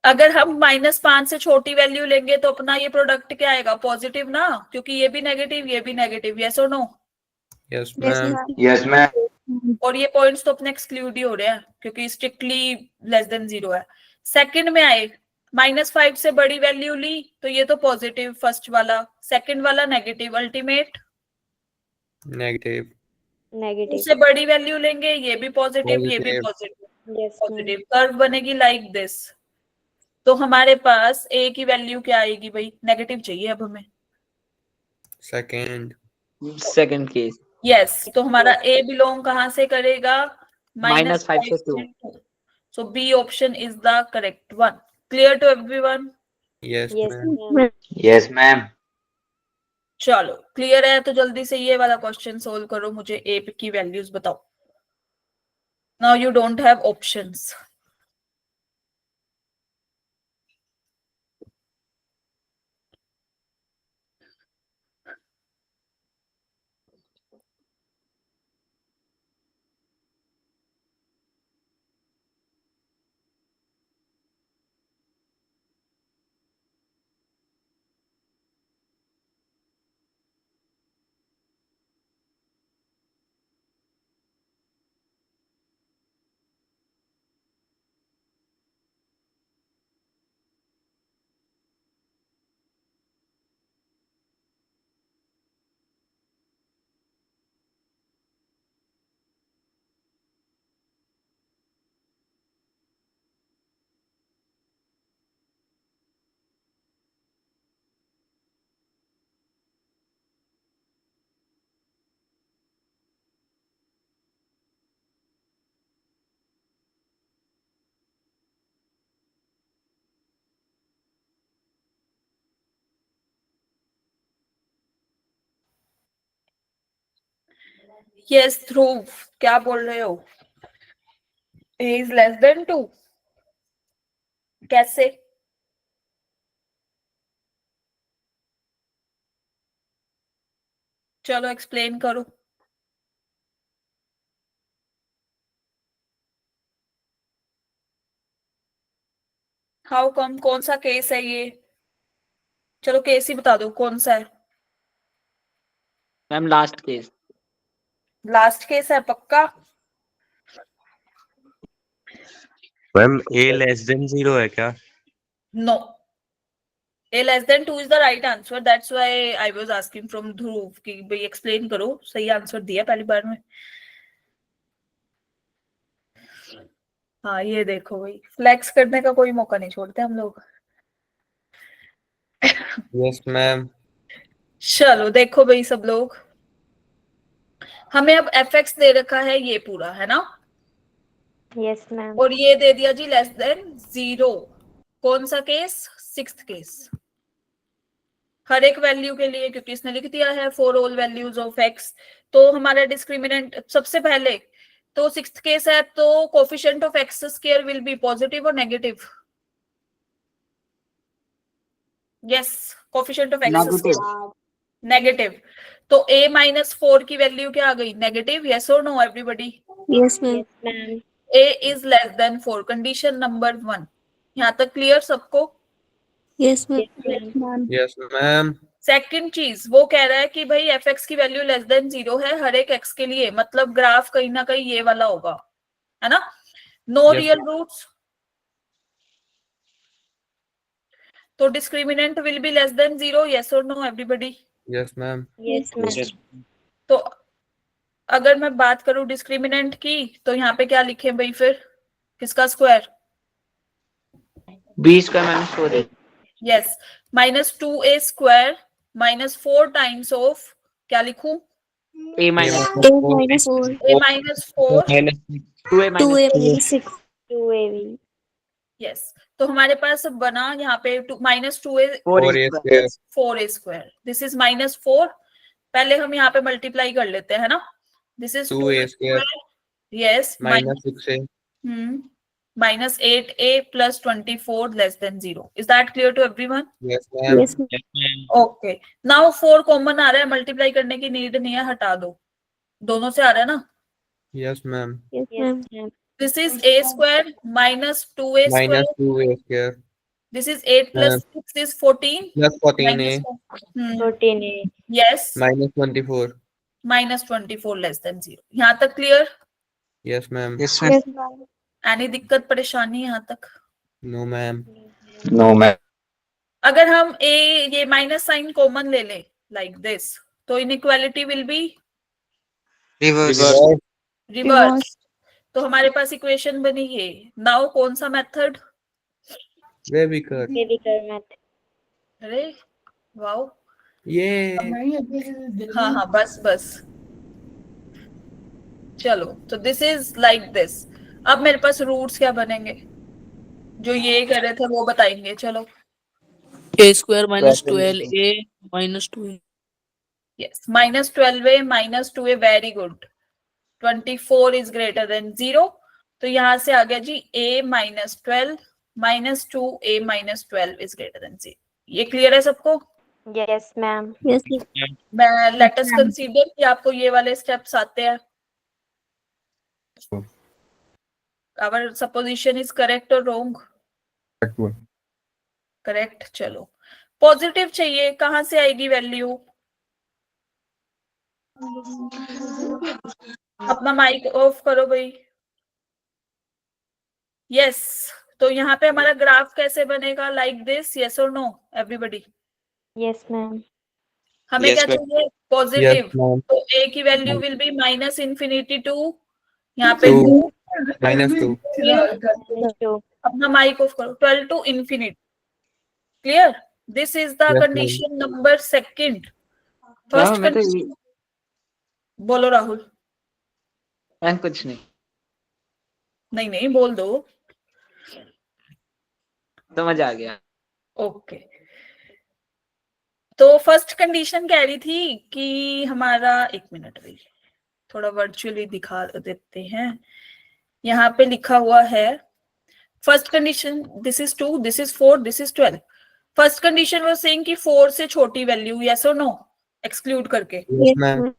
अगर हम -5 से छोटी वैल्यू लेंगे तो अपना ये प्रोडक्ट क्या आएगा? पॉजिटिव ना, क्योंकि ये भी नेगेटिव ये भी नेगेटिव। यस और no? Yes ma'am. Yes ma'am. और ये पॉइंट्स तो अपने एक्सक्लूड ही हो रहे हैं क्योंकि स्ट्रिक्टली लेस देन 0 है। सेकंड में आए, -5 से बड़ी वैल्यू ली तो ये तो पॉजिटिव फर्स्ट वाला, सेकंड वाला नेगेटिव, अल्टीमेट नेगेटिव। Negative. उससे बड़ी वैल्यू लेंगे ये भी पॉजिटिव ये भी Positive. Positive. Yes, ma'am. Positive curve बनेगी लाइक दिस। तो हमारे पास a की वैल्यू क्या आएगी भाई? नेगेटिव चाहिए अब हमें। सेकंड। सेकंड केस यस तो हमारा a बिलोंग कहां से करेगा? -5 से 2. So B option is the correct one. Clear to everyone? Yes Yes, ma'am. ma'am. Yes ma'am. चलो क्लियर है तो जल्दी से ये वाला क्वेश्चन सोल्व करो, मुझे a की वैल्यूज बताओ। Now you don't have options. Yes Dhruv क्या बोल रहे हो? a is less than 2 कैसे? चलो एक्सप्लेन करो। How come? कौन सा केस है ये? चलो केस ही बता दो कौन सा है। Ma'am last case. Last case है पक्का? मैम a less than 0 है क्या? No, a less than 2 is the right answer. That's why I was asking from Dhruv कि भाई एक्सप्लेन करो। सही आंसर दिया पहली बार में। हाँ ये देखो भाई, फ्लेक्स करने का कोई मौका नहीं छोड़ते हम लोग। Yes ma'am. चलो देखो भाई सब लोग, हमें अब fx दे रखा है ये पूरा, है ना? Yes, ma'am. और ये दे दिया जी लेस देन 0। कौन सा केस? Sixth case. हर एक वैल्यू के लिए, क्योंकि इसने लिख दिया है for all values of x। तो हमारा डिस्क्रिमिनेंट सबसे पहले तो सिक्स्थ केस है, तो coefficient of x square will be positive और negative? Yes, coefficient of x square negative. तो a -4 की वैल्यू क्या आ गई? नेगेटिव। यस और no everybody? Yes, ma'am. Yes, ma'am. a is less than 4, condition number 1। यहाँ तक क्लियर सबको? Yes, ma'am. Yes, ma'am. Yes ma'am. Second चीज वो कह रहा है कि भाई fx की वैल्यू लेस देन 0 है हर एक x के लिए, मतलब ग्राफ कहीं ना कहीं ये वाला होगा, है ना? नो Yes, रियल रूट्स, तो discriminant will be less than 0। Yes और no everybody? Yes ma'am. Yes, ma'am. तो अगर मैं बात करूं डिस्क्रिमिनेंट की, तो यहाँ पे क्या लिखें भाई फिर? किसका square? B square minus 4A. Yes, -2a² -4 times of, क्या लिखूं? A minus A minus 4. a -4, 2A minus 2A minus 6. 2ab yes. तो हमारे पास अब बना यहाँ पे -2a 4A square. 4a²। This इज -4। पहले हम यहाँ पे मल्टीप्लाई कर लेते हैं, है ना? This is 2a², yes, -6a, -8a + 24 <0। Is that clear to everyone? yes ma'am, Yes, ma'am. Okay, now 4 common आ रहा है, मल्टीप्लाई करने की नीड नहीं है, हटा दो। दोनों से आ रहा है ना? yes ma'am, Yes, yes ma'am. ma'am this is a² -2a²। -2a², this is 8 + 6 is 14 +14a, -14a yes, -24, -24 <0। यहाँ तक clear? yes ma'am, Yes, ma'am. Any दिक्कत परेशानी यहाँ तक? no ma'am, no ma'am अगर हम ये माइनस साइन कॉमन ले लें लाइक दिस, तो inequality will be reverse, reverse. तो हमारे पास इक्वेशन बनी ये। नाउ कौन सा method? very good, baby method अरे वाओ, yeah, हाँ बस बस, चलो। तो दिस इज लाइक दिस। अब मेरे पास रूट्स क्या बनेंगे? जो ये कर रहे थे वो बताएंगे। चलो, A square minus 12A minus 2A. Yes, -12a -2a, very good. 24 is greater than 0। तो यहां से आ गया जी a -12 -2a -12 is greater than 0। ये क्लियर है सबको? yes ma'am Yes, ma'am. मैं लेट अस कंसीडर कि आपको ये वाले स्टेप्स आते हैं। आवर सपोजिशन इज करेक्ट और रॉन्ग? करेक्ट। चलो, पॉजिटिव चाहिए, कहां से आएगी वैल्यू? अपना माइक ऑफ करो भाई। यस, तो यहाँ पे हमारा ग्राफ कैसे बनेगा? लाइक दिस, यस और नो एवरीबॉडी? yes ma'am हमें क्या चाहिए? पॉजिटिव। yes ma'am, तो a की वैल्यू विल बी -∞ to यहाँ पे 2, 2। -2, -2 अपना माइक ऑफ करो। 12 to ∞। Clear? This is the Yes, ma'am. Condition number second. क्या फर्स्ट मैं तो कंडीशन बोलो राहुल। मैं कुछ नहीं, नहीं नहीं, बोल दो। समझ आ गया। ओके, तो फर्स्ट कंडीशन कह रही थी कि हमारा, एक मिनट भाई, थोड़ा वर्चुअली दिखा देते हैं। यहाँ पे लिखा हुआ है first condition, this is 2, this इज 4, this is 12। First condition was saying कि 4 से छोटी वैल्यू, यस और नो, एक्सक्लूड करके। yes ma'am,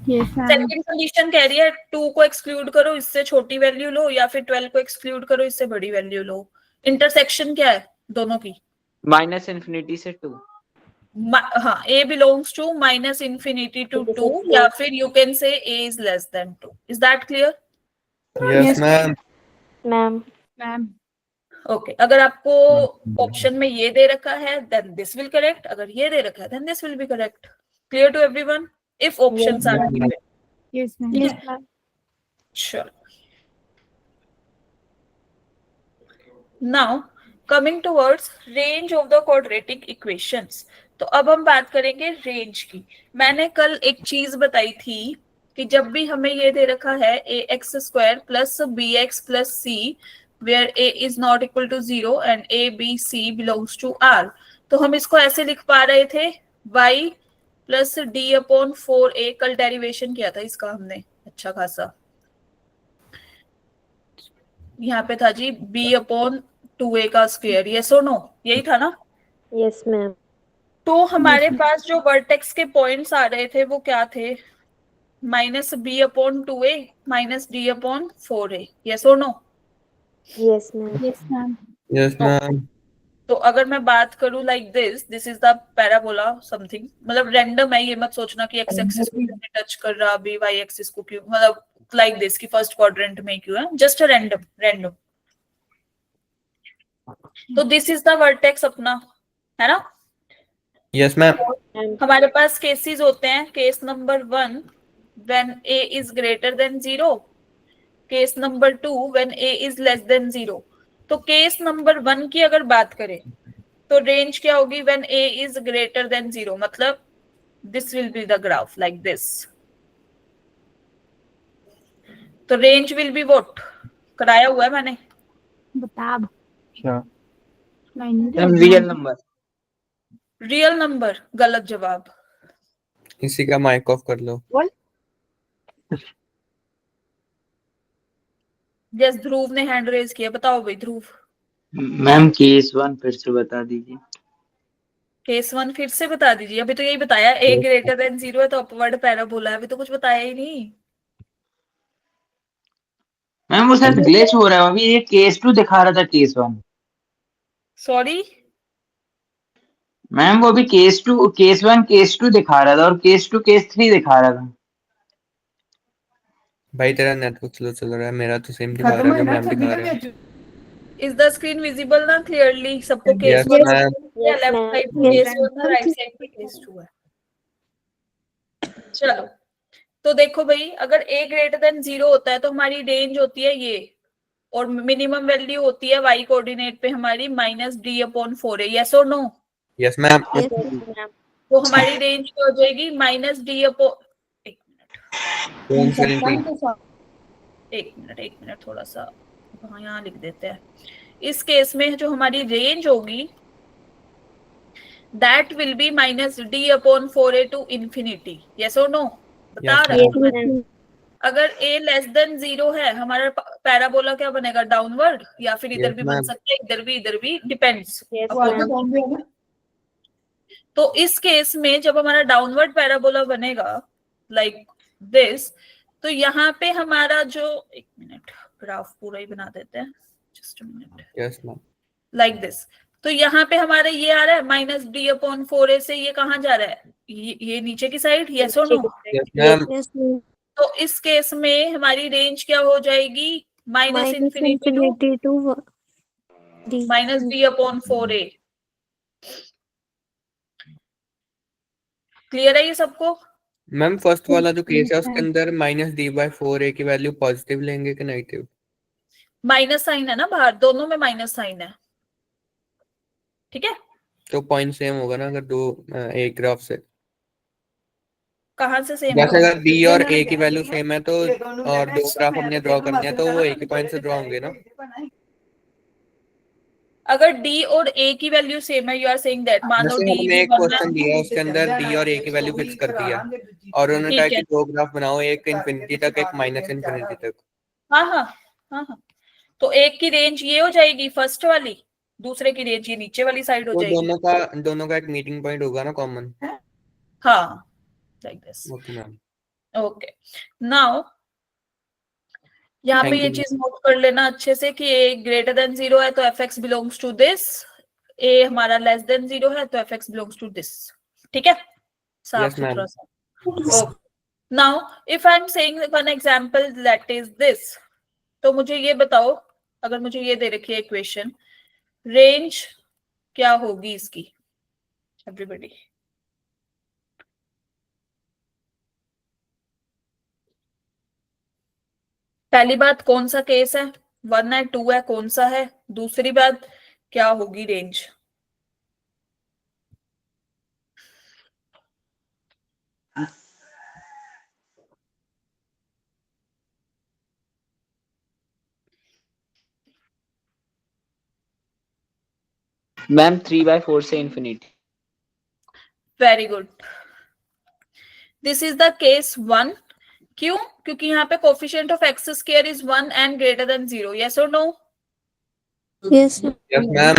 Yes, ma'am. Second condition कह रही है 2 को एक्सक्लूड करो, इससे छोटी वैल्यू लो, या फिर 12 को एक्सक्लूड करो, इससे बड़ी वैल्यू लो। इंटरसेक्शन क्या है दोनों की? -∞ से 2. हाँ, a belongs to -∞ to 2, या फिर you can say a is less than 2. Is that clear? yes ma'am, ma'am okay, अगर आपको ऑप्शन में ये दे रखा है then this will correct, अगर ये दे रखा है then this will be correct. Clear to everyone? If options are given. Yes, ma'am. yes ma'am Sure. Now coming towards range of the quadratic equations. तो अब हम बात करेंगे रेंज की। मैंने कल एक चीज बताई थी कि जब भी हमें ये दे रखा है ax² plus bx plus c where a is not equal to 0 and a b c belongs to r, तो हम इसको ऐसे लिख पा रहे थे y plus d/4a। कल डेरिवेशन किया था इसका हमने अच्छा खासा। यहाँ पे था जी b/2a का स्क्वायर, यस और नो, यही था ना? yes ma'am तो हमारे पास जो वर्टेक्स के पॉइंट्स आ रहे थे वो क्या थे? -b/2a -d/4a, यस और no? yes ma'am Yes, ma'am. yes ma'am, तो अगर मैं बात करूं like this is the parabola something, मतलब रैंडम है, ये मत सोचना कि एक्स एक्सिस को क्यों टच कर रहा, अभी वाई एक्सिस को क्यों, मतलब लाइक दिस की फर्स्ट क्वाड्रेंट में क्यों है, जस्ट अ रैंडम। तो दिस इज द वर्टेक्स अपना, है ना? yes ma'am, हमारे पास केसेस होते हैं। Case number 1, when a is greater than 0, case number 2 when a is less than 0। तो केस नंबर 1 की अगर बात करें तो रेंज क्या होगी when a is greater than 0, मतलब this will be the graph like this। तो रेंज विल बी व्हाट, कराया हुआ है मैंने, बता अब। क्या? Real number. रियल नंबर, गलत जवाब। इसी का माइक ऑफ कर लो। यस, ध्रुव ने हैंड रेज किया, बताओ भाई ध्रुव। मैम केस 1 फिर से बता दीजिए। केस 1 फिर से बता दीजिए, अभी तो यही बताया a ग्रेटर देन 0 है तो अपवर्ड पैराबोला है, अभी तो कुछ बताया ही नहीं। मैम वो शायद ग्लिच हो रहा है, अभी ये केस 2 दिखा रहा था केस 1। सॉरी, मैम वो अभी केस 1 केस 2 दिखा रहा था और केस 2 केस 3 दिखा रहा था। भाई तेरा नेटवर्क स्लो चल रहा है, मेरा तो सेम दिखा रहा है जो मैम दिखा रहे हैं। इज द स्क्रीन विजिबल ना क्लियरली सबको? Case Yes, 1 ma'am. या लेफ्ट साइड पे केस 1 है, राइट साइड पे केस 2 है। चलो, तो देखो भाई, अगर a ग्रेटर देन 0 होता है तो हमारी रेंज होती है ये, और मिनिमम वैल्यू होती है y कोऑर्डिनेट पे हमारी -d/4a। यस और नो? Yes ma'am. तो हमारी रेंज क्या हो जाएगी एक मिनट थोड़ा सा यहाँ लिख देते हैं। इस केस में जो हमारी रेंज होगी that will be -d/4a to infinity. Yes और नो? बता Yes, रहा हूँ। अगर a लेस देन 0 है, हमारा पैराबोला क्या बनेगा, डाउनवर्ड, या फिर इधर Yes, भी बन ma'am. सकता है, इधर भी डिपेंड्स। तो इस केस में जब हमारा डाउनवर्ड पैराबोला बनेगा लाइक दिस, तो यहाँ पे हमारा जो, एक मिनट ग्राफ पूरा ही बना देते हैं, just a minute, yes ma'am. Like this. तो यहाँ पे हमारा ये आ रहा है -d/4a से ये कहाँ जा रहा है, ये नीचे की साइड। यस और नो? Yes ma'am. तो इस केस में हमारी रेंज क्या हो जाएगी, -इंफिनिटी टू -d/4a। क्लियर है ये सबको? मैम फर्स्ट वाला जो केस है उसके अंदर -d/4a की वैल्यू पॉजिटिव लेंगे कि नेगेटिव? माइनस साइन है ना बाहर, दोनों में माइनस साइन है, ठीक है? तो पॉइंट सेम होगा ना अगर दो एक ग्राफ से। कहाँ से सेम जैसे होगा? अगर b और a की वैल्यू सेम है तो और दो ग्राफ हमने ड्रॉ करने हैं तो वो एक ही पॉइंट से ड्रॉ होंगे ना। अगर d और a की वैल्यू सेम है, यू आर सेइंग दैट, मानो जैसे d हमने एक क्वेश्चन दिया उसके अंदर d और a की वैल्यू फिक्स कर दिया और उन्होंने कहा ठीक है। कि दो ग्राफ बनाओ, एक इंफिनिटी तक एक -इंफिनिटी तक। हाँ हाँ हाँ हाँ, तो एक की रेंज ये हो जाएगी फर्स्ट वाली, दूसरे की रेंज ये नीचे वाली साइड हो तो जाएगी। दोनों का एक मीटिंग पॉइंट होगा ना कॉमन। हाँ, like this. Okay ma'am. Okay, now यहाँ पे Thank ये you, चीज नोट कर लेना अच्छे से कि a ग्रेटर देन 0 है तो fx belongs to this, a हमारा लेस देन 0 है तो fx बिलोंग्स टू दिस। ठीक है, साफ Yes, ma'am. सुथरा सा। Okay, now if I am saying one example that is this, तो मुझे ये बताओ, अगर मुझे ये दे रखी है इक्वेशन, रेंज क्या होगी इसकी एवरीबॉडी? पहली बात कौन सा केस है, 1 है 2 है, कौन सा है? दूसरी बात क्या होगी रेंज? मैम 3/4 से infinity. Very good, this is the case 1। क्यों? क्योंकि यहाँ पे coefficient of X square is 1 and greater than 0। Yes और नो? Yes. Yes, ma'am.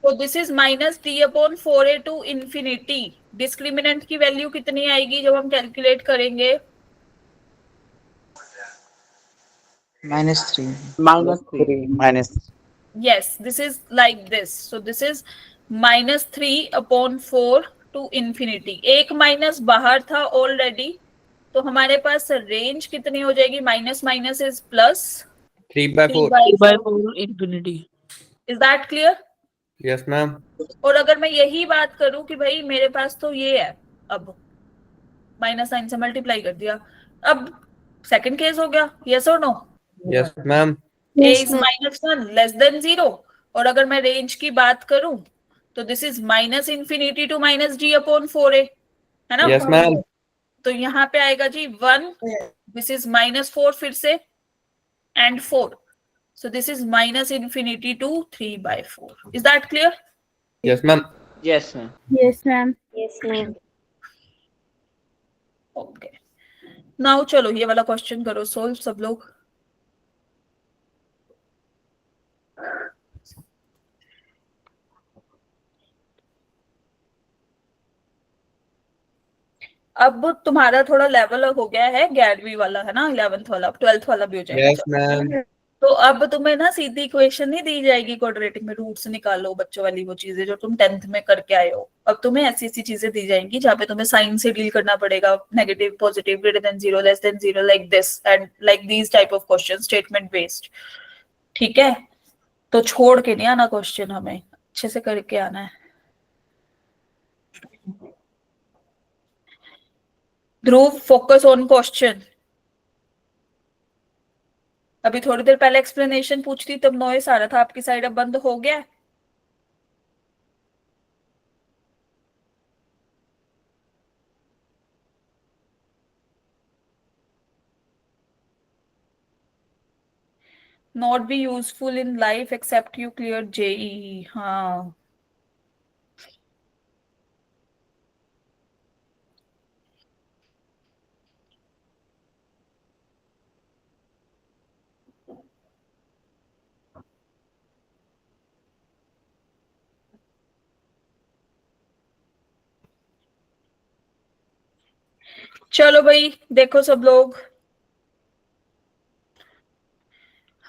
तो this is -d/4a to infinity. Discriminant की वैल्यू कितनी आएगी जब हम कैलकुलेट करेंगे? -3 Yes, this is like this. So this is -3/4 to infinity. एक minus बाहर था ऑलरेडी, तो हमारे पास रेंज कितनी हो जाएगी? Minus minus is plus, 3/4। 3/4 infinity. Is that clear? Yes ma'am. और अगर मैं यही बात करूं कि भाई मेरे पास तो ये है, अब माइनस साइन से मल्टीप्लाई कर दिया। अब सेकंड केस हो गया, यस और no? Yes ma'am. a is -1 less than 0, और अगर मैं रेंज की बात करूं तो this is minus infinity to minus g upon 4a, है ना? Yes ma'am. तो यहाँ पे आएगा जी 1, दिस इज -4 फिर से, and 4, so this is minus infinity to 3/4. Is that clear? Yes ma'am. Yes, ma'am. Yes, ma'am. Yes, ma'am. Okay. Now चलो ये वाला क्वेश्चन करो सोल्व सब लोग। अब तुम्हारा थोड़ा लेवल हो गया है 11वीं वाला, है ना? 11th वाला, 12th वाला भी हो जाएगा। Yes ma'am. तो अब तुम्हें ना सीधी इक्वेशन नहीं दी जाएगी क्वाड्रेटिक में, रूट्स निकालो बच्चों वाली वो चीजें जो तुम 10th में करके आए हो। अब तुम्हें ऐसी ऐसी चीजें दी जाएंगी जहाँ पे तुम्हें साइन से डील करना पड़ेगा, negative, positive, greater than 0, less than 0, like this and like these type of question, statement based. ठीक है, तो छोड़ के नहीं आना क्वेश्चन, हमें अच्छे से करके आना है। ध्रुव, फोकस ऑन क्वेश्चन। अभी थोड़ी देर पहले एक्सप्लेनेशन पूछती तब नॉइस आ रहा था आपकी साइड, अब बंद हो गया है? Not be useful in life except you clear JEE. हाँ, चलो भाई देखो सब लोग,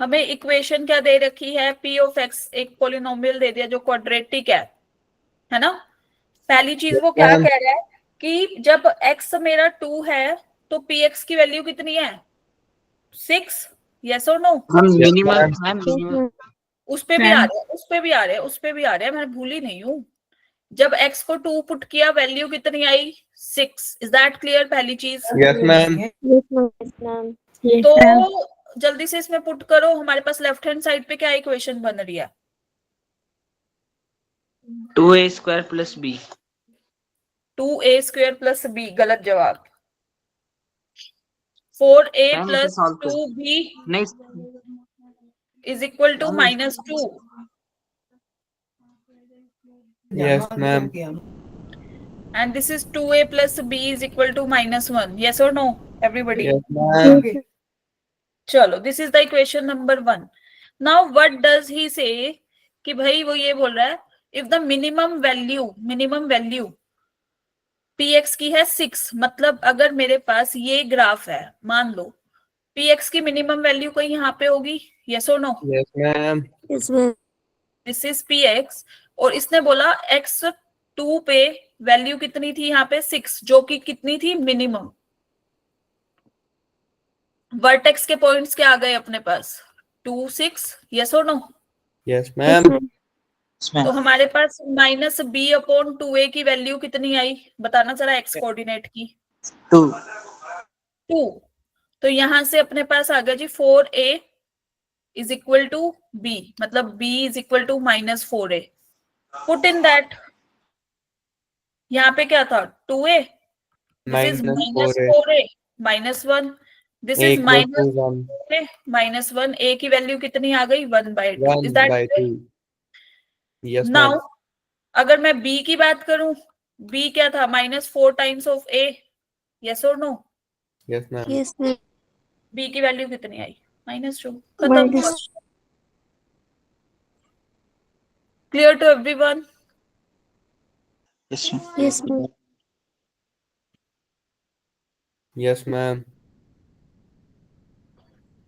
हमें इक्वेशन क्या दे रखी है? p ऑफ x एक पोलिनोमियल दे दिया जो क्वाड्रेटिक है ना? पहली चीज वो क्या कह रहा है कि जब x मेरा 2 है तो px की वैल्यू कितनी है? 6, यस और नो? Minimum, ma'am. Minimum. उस पे भी आ रहा है, उस पे भी आ रहा है, उस पे भी आ रहा है, मैं भूली नहीं हूँ। जब x को 2 पुट किया वैल्यू कितनी आई? 6। Is that clear? पहली चीज। Yes ma'am. Yes, ma'am. Yes, ma'am. Yes, तो ma'am. जल्दी से इसमें पुट करो, हमारे पास लेफ्ट हैंड साइड पे क्या इक्वेशन बन रही है? 2a square plus b. 2a square plus b, गलत जवाब। 4a Ma'am, इसे प्लस solve करो। 2b नहीं, is equal to Ma'am, -2, yes ma'am. and this is 2a plus b is equal to -1. Yes or no, everybody? Yes ma'am. चलो, this is the equation number 1. Now what does he say? कि भाई वो ये बोल रहा है if the minimum value px की है 6, मतलब अगर मेरे पास ये ग्राफ है, मान लो px की मिनिमम वैल्यू कहीं यहाँ पे होगी, yes or no? Yes ma'am. Yes, ma'am. This is px, और इसने बोला x2 पे वैल्यू कितनी थी यहाँ पे? 6, जो कि कितनी थी? मिनिमम। वर्टेक्स के पॉइंट्स क्या आ गए अपने पास? 2, 6, यस और नो? Yes ma'am. तो हमारे पास -b अपॉन 2a की वैल्यू कितनी आई? बताना जरा एक्स कोऑर्डिनेट की। 2. 2। तो यहां से अपने पास आ गया जी 4a is equal to b, मतलब b is equal to -4a। Put in that, यहाँ पे क्या था? 2a, this is -4a -1, this is -1 a की वैल्यू कितनी आ गई? 1/2। Is that? Yes now ma'am. अगर मैं b की बात करूं, b क्या था? -4 टाइम्स ऑफ a, यस और no? Yes ma'am. Yes, ma'am. b की वैल्यू कितनी आई? -2। खत्म। Clear to everyone? Yes, ma'am. Yes, ma'am. Yes ma'am.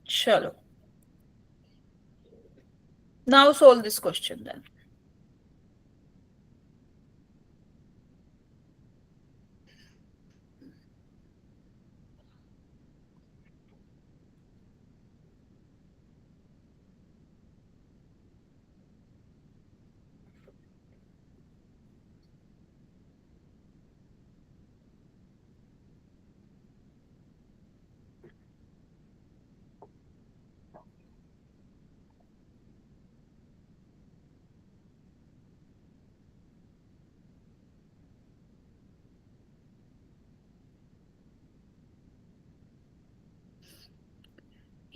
चलो, now solve this question then.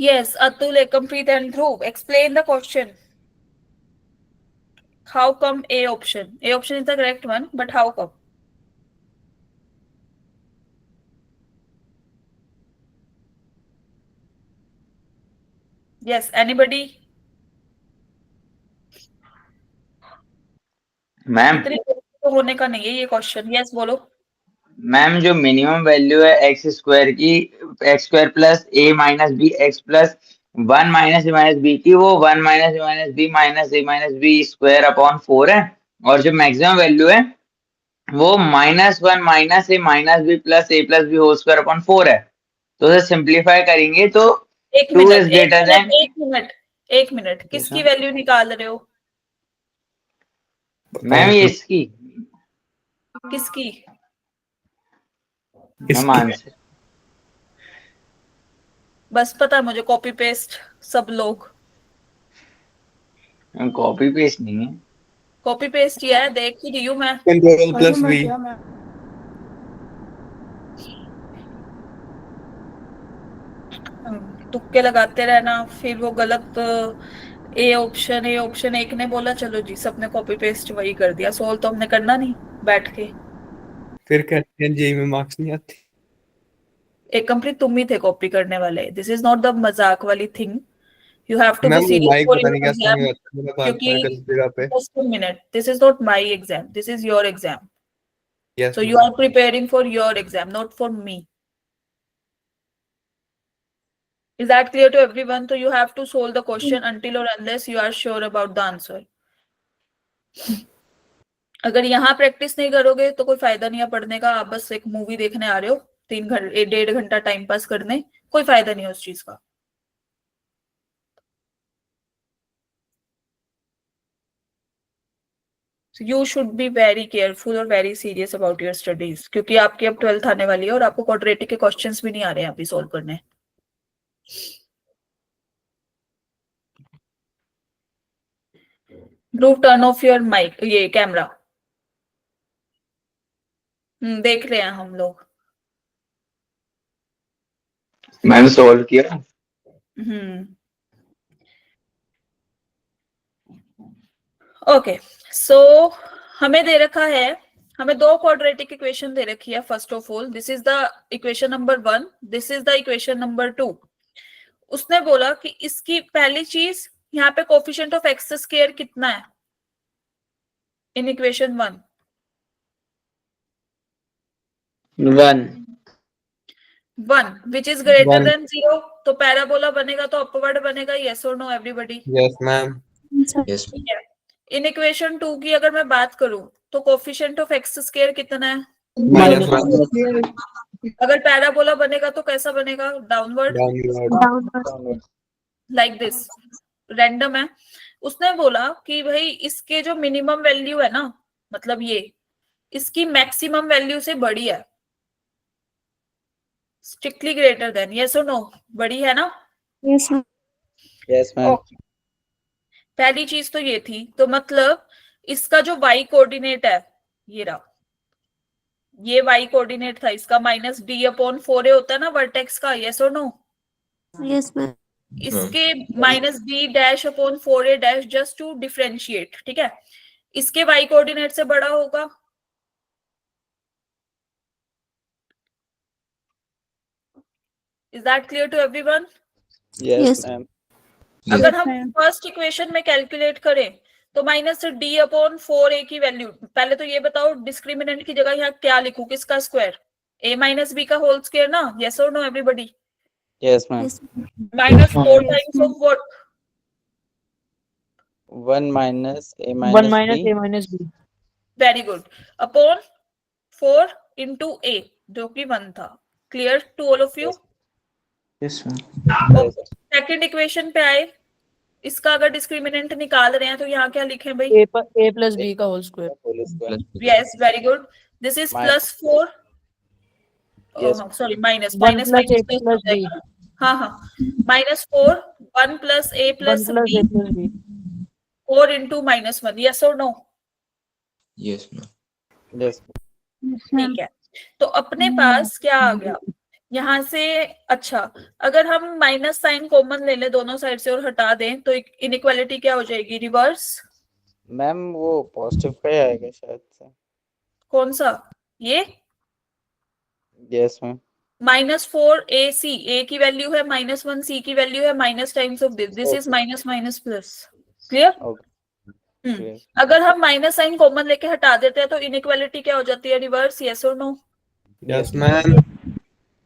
Yes, Atul, Ekampreet and Dhruv, explain the question. How come A option? A option is the correct one, but how come? Yes, anybody? Ma'am इतनी तो होने का नहीं है ये question. Yes, बोलो. Ma'am जो minimum value है एक्स स्क्वायर की, X square plus A minus B X plus 1 minus A minus B की, वो 1 minus A minus B minus A minus B square upon 4 है. और जो मैक्सिमम वैल्यू है वो -1 minus A minus B whole square upon 4 है. तो उसे सिंप्लीफाई करेंगे तो एक 2 मिनट, इज ग्रेटर देन. एक मिनट. किसकी वैल्यू निकाल रहे हो? मैम ये इसकी किसकी? मैम आंसर बस पता है मुझे, कॉपी पेस्ट सब लोग. कॉपी पेस्ट नहीं है. कॉपी पेस्ट किया है, देख ही रही हूँ मैं. Control plus V. तुक्के लगाते रहना, फिर वो गलत. ए ऑप्शन एक ने बोला, चलो जी सबने कॉपी पेस्ट वही कर दिया. सोल्व तो हमने करना नहीं बैठ के. फिर कहते हैं जेई में मार्क्स नहीं आते. एक कंप्लीट तुम ही थे कॉपी करने वाले. दिस इज नॉट द मजाक वाली thing. You have to be ma'am वो सीरियस माइक फॉर पता नहीं योर कैसे नहीं एग्जाम. होता, मेरा बार क्योंकि बार गलत जगह पे. just a minute, this is not my exam, this is your exam. Yes So you are preparing for your exam, not for me. Is that clear to everyone? So you have to solve the question until or unless you are sure about the answer. अगर यहाँ practice नहीं करोगे तो कोई फायदा नहीं है पढ़ने का. आप बस एक मूवी देखने आ रहे हो 1.5 घंटा टाइम पास करने, कोई फायदा नहीं है उस चीज का. So you should be very careful और very serious about your studies, क्योंकि आपकी अब 12th आने वाली है और आपको क्वाड्रेटिक के क्वेश्चंस भी नहीं आ रहे हैं अभी सॉल्व करने. ध्रुव, टर्न ऑफ योर माइक, ये कैमरा. देख रहे हैं हम लोग. मैम सॉल्व किया. ओके, सो हमें दे रखा है, हमें दो क्वाड्रेटिक इक्वेशन दे रखी है. First of all this is the equation number 1, this is the equation number 2. उसने बोला कि इसकी पहली चीज, यहाँ पे कोफिशिएंट ऑफ एक्स स्क्वायर कितना है in equation 1? 1 which is greater than 0. तो पैराबोला बनेगा तो अपवर्ड बनेगा. यस और नो एवरीबॉडी? Yes ma'am. ठीक है. इन इक्वेशन 2 की अगर मैं बात करूं तो कोफिशिएंट ऑफ एक्स स्क्वायर कितना है? -1. अगर पैराबोला बनेगा तो कैसा बनेगा? Downward, like this. रैंडम है. उसने बोला कि भाई इसके जो मिनिमम वैल्यू है ना, मतलब ये इसकी मैक्सिमम वैल्यू से बड़ी है. Strictly greater then. यस और नो? बड़ी है ना? Yes, ma'am. Yes ma'am. पहली चीज तो ये थी. तो मतलब इसका जो y कोऑर्डिनेट है, ये रहा, ये y कोऑर्डिनेट था इसका, -d/4a होता है ना वर्टेक्स का. यस और नो? Yes, ma'am. इसके -b'/4a' जस्ट टू डिफरेंशिएट. ठीक है. इसके y कोऑर्डिनेट से बड़ा होगा. Is that clear to everyone? Yes. Ma'am. अगर हम फर्स्ट इक्वेशन में कैलकुलेट करें तो -d/4a की वैल्यू, पहले तो ये बताओ डिस्क्रिमिनेंट की जगह यहाँ क्या लिखूं, किसका स्क्वायर? a - b का होल स्क्वायर ना. यस और no everybody? Yes ma'am. Yes. -4 times of what? 1 minus A 1 minus minus B. a minus b. Very good. Upon 4 into a जो कि 1 था. Clear to all of you? Yes ma'am. Second equation पे आए. इसका अगर discriminant निकाल रहे हैं तो यहाँ क्या लिखें भाई? a plus b का whole square. Yes, very good. This इज +4. Yes. Sorry, minus 1 plus a minus plus b. हाँ हाँ. -4 1 plus a 1 plus plus b a plus b. 4 into -1. Yes और नो? यस. ठीक है. तो अपने पास क्या आ गया? यहाँ से अच्छा, अगर हम माइनस साइन कॉमन ले लें दोनों साइड से और हटा दें तो इनइक्वालिटी क्या हो जाएगी? रिवर्स। मैम वो पॉजिटिव का ही आएगा शायद से। कौन सा? ये यस मैम। -4ac, a की वैल्यू है -1, c की वैल्यू है minus times of this is minus minus plus. Clear? Okay. अगर हम माइनस साइन कॉमन लेके हटा देते हैं तो इनइक्वालिटी क्या हो जाती है? रिवर्स। यस और no? Yes ma'am.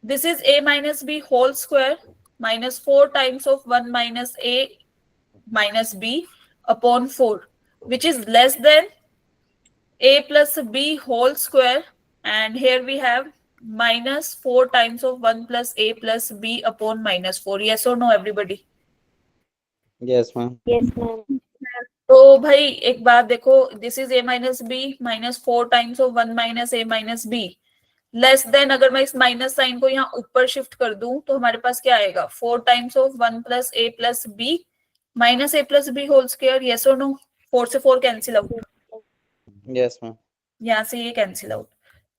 This is a minus b whole square minus 4 times of 1 minus a minus b upon 4, which is less than a plus b whole square, and here we have minus 4 times of 1 plus a plus b upon minus 4. Yes or no everybody? Yes ma'am. Yes, ma'am. तो भाई एक बात देखो, this is a minus b minus 4 times of 1 minus a minus b less than, अगर मैं इस minus sign को यहाँ ऊपर शिफ्ट कर दूं तो हमारे पास क्या आएगा? 4 times of 1 plus A plus B minus A plus B whole square. Yes और नो? 4 से 4 कैंसिल आउट, यस मैम। यहाँ से ये कैंसिल आउट।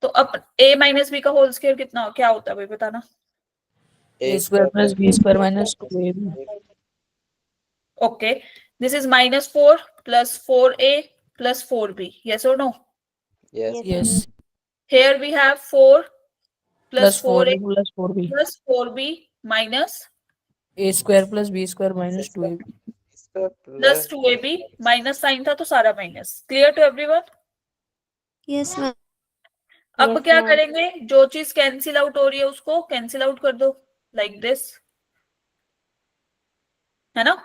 तो अब a माइनस बी का होल स्क्वायर कितना क्या होता है भाई बताना? a square plus b square minus 2ab. ओके, दिस इज -4 plus 4a plus 4b। Yes और no? Yes. Yes. Here we have 4 Plus plus 4a 4a plus 4b. plus 4b minus a square plus b square minus 2ab. Plus 2ab minus sign था तो सारा माइनस। Clear to everyone? Yes, ma'am. अब Yes, क्या ma'am. करेंगे? जो चीज cancel out हो रही है उसको कैंसिल आउट कर दो, लाइक दिस, है ना?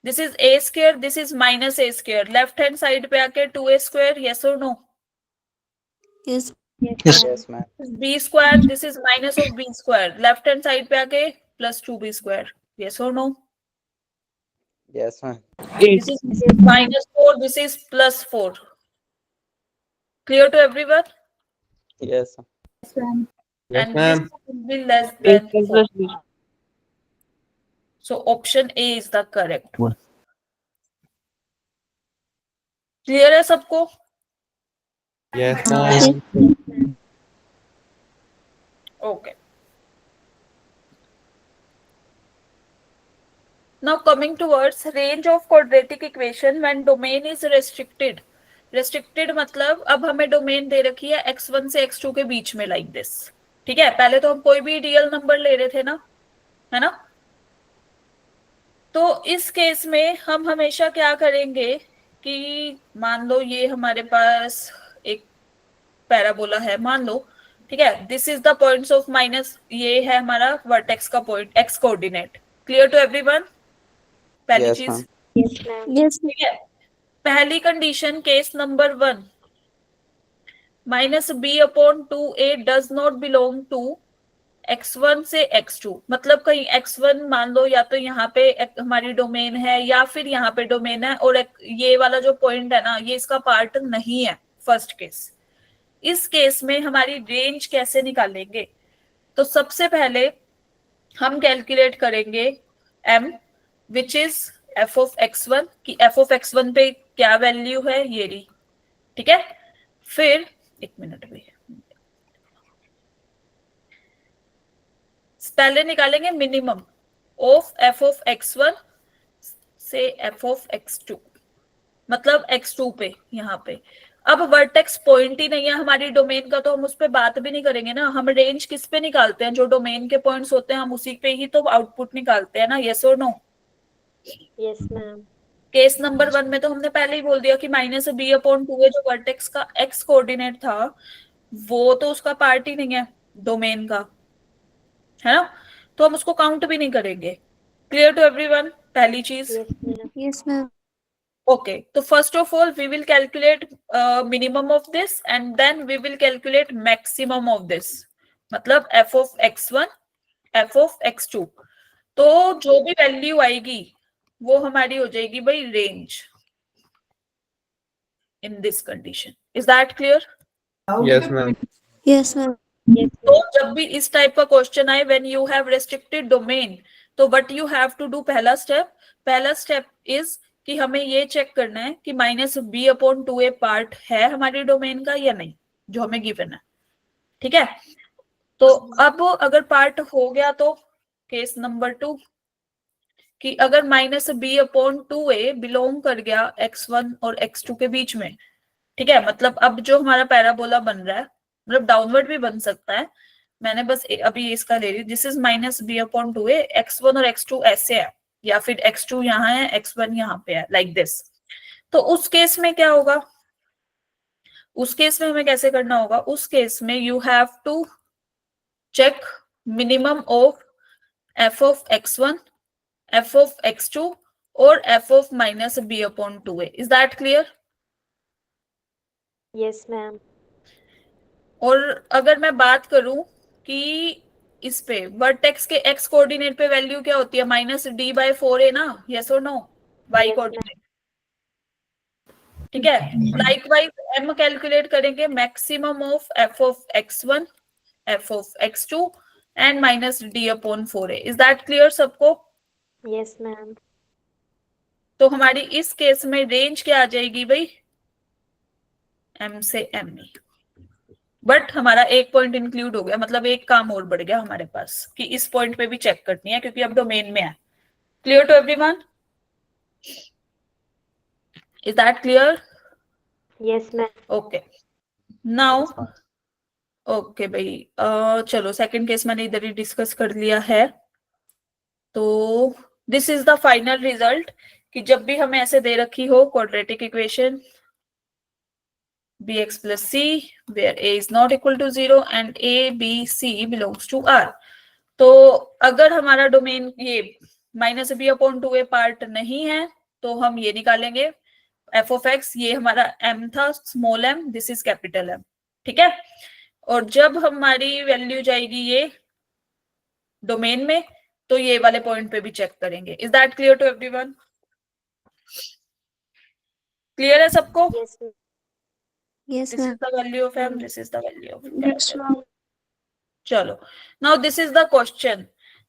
This is a square, this is minus a square, left hand side पे आके 2a स्क्वायर। यस और no? Yes. Yes ma'am. b square, this is minus of b square, left hand side पे आके plus 2b square. Yes और no? Yes ma'am. This is -4, this is +4. Clear to everyone? Yes. Yes And ma'am. this will be less a than square 4. plus b. So option A is the correct one. Clear है सबको? Yes ma'am. Okay. Now coming towards range of quadratic equation when domain is restricted. Restricted मतलब अब हमें domain दे रखी है x1 से x2 के बीच में, लाइक दिस। ठीक है, पहले तो हम कोई भी रियल नंबर ले रहे थे ना, है ना? तो इस केस में हम हमेशा क्या करेंगे कि मान लो ये हमारे पास एक पैराबोला है, मान लो, ठीक है, this is the points of minus, ये है हमारा वर्टेक्स का point, X coordinate. Clear to everyone? पहली Yes, चीज, ma'am. Yes, ma'am. Yes, ठीक है। पहली condition, case number 1, -b/2a does not belong to x1 से x2। मतलब कहीं x1 मान लो या तो यहाँ पे हमारी डोमेन है या फिर यहाँ पे डोमेन है और ये वाला जो पॉइंट है ना ये इसका पार्ट नहीं है, फर्स्ट केस। इस केस में हमारी रेंज कैसे निकालेंगे? तो सबसे पहले हम कैलकुलेट करेंगे m which is f of x1 कि f of x1 पे क्या वैल्यू है, ये रही, ठीक है। फिर एक मिनट भी, पहले निकालेंगे minimum of f of x1 से f of x2, मतलब x2 पे, यहाँ पे। अब वर्टेक्स पॉइंट ही नहीं है हमारी डोमेन का तो हम उस पर बात भी नहीं करेंगे ना। हम रेंज किस पे निकालते हैं? जो डोमेन के पॉइंट्स होते हैं हम उसी पे ही तो आउटपुट निकालते हैं ना। यस और no? yes, ma'am. Case number 1 में तो हमने पहले ही बोल दिया कि -b/2a जो वर्टेक्स का x कोऑर्डिनेट था वो तो उसका पार्ट ही नहीं है डोमेन का, है ना, तो हम उसको काउंट भी नहीं करेंगे। Clear to everyone? पहली चीज। Yes, ma'am. Yes, ma'am. Okay, तो first of all we will calculate minimum of this and then we will calculate maximum of this, मतलब f of x1, f of x2। तो जो भी value आएगी वो हमारी हो जाएगी भाई range in this condition. Is that clear? Yes ma'am. Yes, ma'am. तो जब भी इस टाइप का क्वेश्चन आए when you have restricted domain, तो what you have to do, पहला स्टेप इज कि हमें ये चेक करना है कि -b/2a पार्ट है हमारी डोमेन का या नहीं, जो हमें गिवन है, ठीक है। तो अब अगर पार्ट हो गया तो केस नंबर 2 कि अगर minus B upon 2a belong कर गया x1 और x2 के बीच में, ठीक है, मतलब अब जो हमारा पैराबोला बन रहा है, मतलब डाउनवर्ड भी बन सकता है, मैंने बस अभी इसका ले रही हूँ, this is minus B upon 2a, x1 और x2 ऐसे है, या फिर x2 यहाँ है, x1 यहाँ पे है, लाइक दिस। तो उस केस में क्या होगा, उस केस में हमें कैसे करना होगा, उस केस में you have to check minimum of f of x1, f of x2 और f of minus b upon 2a. Is that clear? Yes, ma'am. और अगर मैं बात करूं कि इस पे वर्टेक्स के x कोऑर्डिनेट पे वैल्यू क्या होती है, माइनस डी बाई 4a ना, यस और नो, y Yes, कोऑर्डिनेट, ठीक है। लाइकवाइज m कैलकुलेट करेंगे maximum of f of x1, f of x2 and minus d upon 4a। Is that clear सबको? Yes, ma'am. तो हमारी इस केस में रेंज क्या आ जाएगी भाई, m से me, बट हमारा एक पॉइंट इंक्लूड हो गया, मतलब एक काम और बढ़ गया हमारे पास कि इस पॉइंट पे भी चेक करनी है क्योंकि अब डोमेन में है। Clear to everyone? Is that clear? Yes, ma'am. Okay, now okay भाई, चलो सेकंड केस मैंने इधर ही डिस्कस कर लिया है। तो this is the final result कि जब भी हमें ऐसे दे रखी हो quadratic equation bx plus c where a is not equal to 0 and a b c belongs to R, तो अगर हमारा डोमेन ये minus B upon 2a part नहीं है तो हम ये निकालेंगे f of x, ये हमारा m था small m, this is capital M, ठीक है। और जब हमारी वैल्यू जाएगी ये डोमेन में तो ये वाले पॉइंट पे भी चेक करेंगे। Is that clear to everyone? Clear है सबको? Yes, ma'am. Yes, this is ma'am. The value of m, this is the value of Yes, ma'am. चलो, now this is the question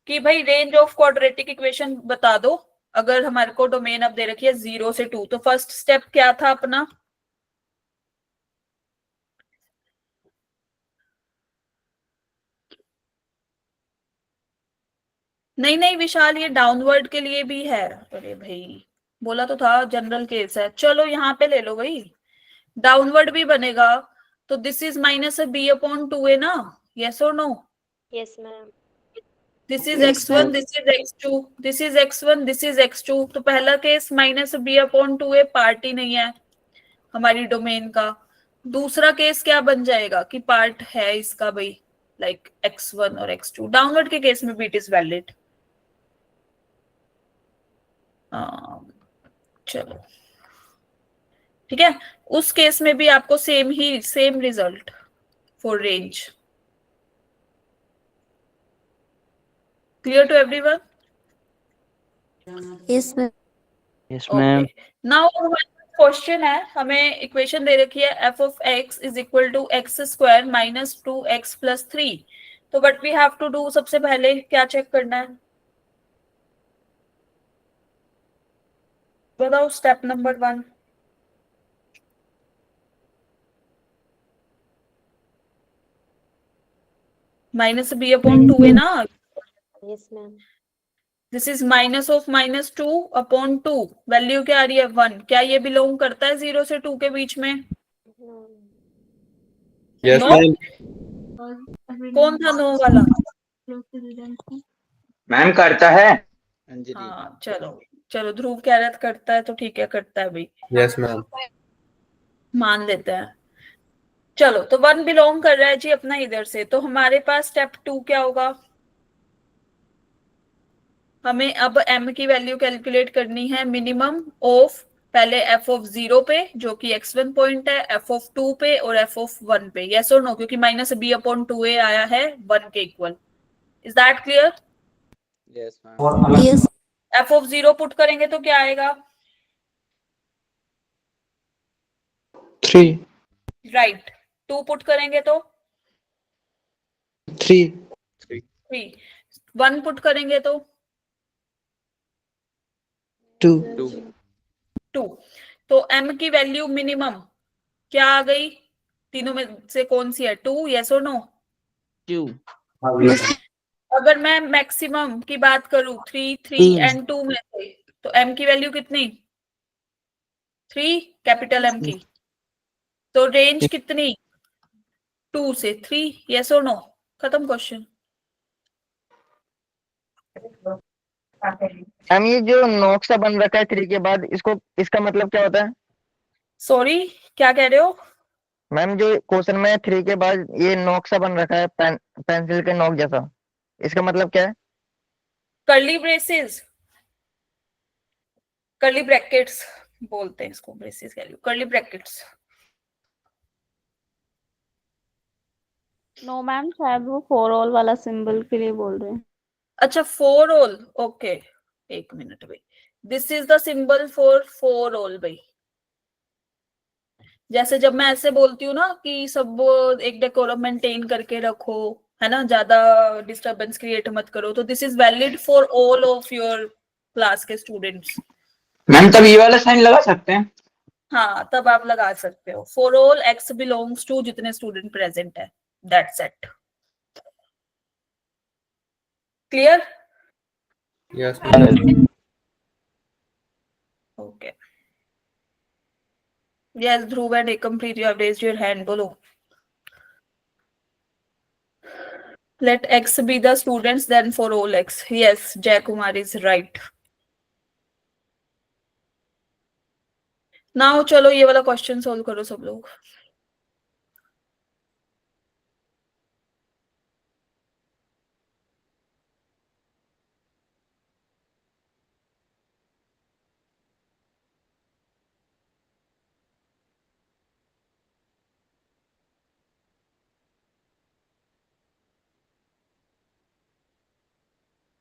कि भाई रेंज ऑफ क्वाड्रेटिक इक्वेशन बता दो अगर हमारे को डोमेन अब दे रखी है 0 से 2। तो फर्स्ट स्टेप क्या था अपना, नहीं नहीं विशाल, ये डाउनवर्ड के लिए भी है। अरे भाई बोला तो था जनरल केस है, चलो यहाँ पे ले लो भाई, डाउनवर्ड भी बनेगा। तो this is minus B upon 2a ना, यस और no? Yes, ma'am. This is x1, this is x2, this is x1, this is x2। तो पहला case minus B upon 2a part ही नहीं है हमारी डोमेन का। दूसरा केस क्या बन जाएगा कि पार्ट है इसका भाई, लाइक x1 और x2। डाउनवर्ड के केस में भी इट इज वैलिड। चलो ठीक है, उस केस में भी आपको same result for range. Clear to everyone? Yes, ma'am. Yes, okay, now question है, हमें इक्वेशन दे रखी है f of x is equal to X square minus 2x plus 3। तो but we have to do, सबसे पहले क्या चेक करना है बताओ, step number 1। Minus B upon 2 ना, Yes, ma'am. This is minus of minus 2 upon 2, value क्या आ रही है 1। क्या ये बिलोंग करता है 0 से 2 के बीच में? No. Yes No? मैम। कौन था नो वाला? मैम करता है। अंजलि हाँ चलो चलो, ध्रुव कह रहा था करता है तो ठीक है, करता है भाई, यस मैम। मान लेते हैं। चलो तो 1 बिलोंग कर रहा है जी अपना इधर से, तो हमारे पास स्टेप 2 क्या होगा, हमें अब m की वैल्यू कैलकुलेट करनी है मिनिमम ऑफ, पहले f ऑफ 0 पे जो कि x1 पॉइंट है, f ऑफ 2 पे और f ऑफ 1 पे, यस और नो, क्योंकि माइनस b अपॉन 2a आया है 1 के equal. Is that clear? Yes ma'am. Yes. f of 0 put करेंगे तो क्या आएगा, 3 राइट। 2 पुट करेंगे तो 3 3, 1 पुट करेंगे तो 2 2। तो m की वैल्यू मिनिमम क्या आ गई, तीनों में से कौन सी है, 2, यस और नो? 2 अगर मैं मैक्सिमम की बात करूं 3, 3 एंड 2 में से, तो m की वैल्यू कितनी? 3, कैपिटल M की। तो रेंज कितनी? 2 से 3, यस और नो? खत्म क्वेश्चन। मैम ये जो नोक्सा बन रखा है 3 के बाद, इसका मतलब क्या होता है? सॉरी, क्या कह रहे हो? मैम जो क्वेश्चन में 3 के बाद ये नोक्सा बन रखा है पेंसिल के नोक जैसा, इसका मतलब क्या है? कर्ली ब्रेसेस, कर्ली ब्रैकेट्स बोलते हैं इसको, ब्रेसेस कह रही हूँ, कर्ली ब्रैकेट्स। नो मैम, शायद वो फॉर ऑल वाला सिंबल के लिए बोल रहे हैं। अच्छा, फॉर ऑल, ओके, एक मिनट भाई। This is the symbol for all भाई। जैसे जब मैं ऐसे बोलती हूँ ना कि सब एक डेकोरम मेंटेन करके रखो, है ना, ज्यादा डिस्टरबेंस क्रिएट मत करो, तो this is valid for all of your class के स्टूडेंट्स। मैम तब ये वाला साइन लगा सकते हैं? हाँ, तब आप लगा सकते हो। For all X belongs to जितने स्टूडेंट प्रेजेंट है, that's it. Clear? Yes okay. Yes, Dhruv and Ekampreet, you have raised your hand. Bolo. Let X be the students, then for all X. Yes, Jay Kumar is right. Now, चलो ये वाला question solve करो सब लोग।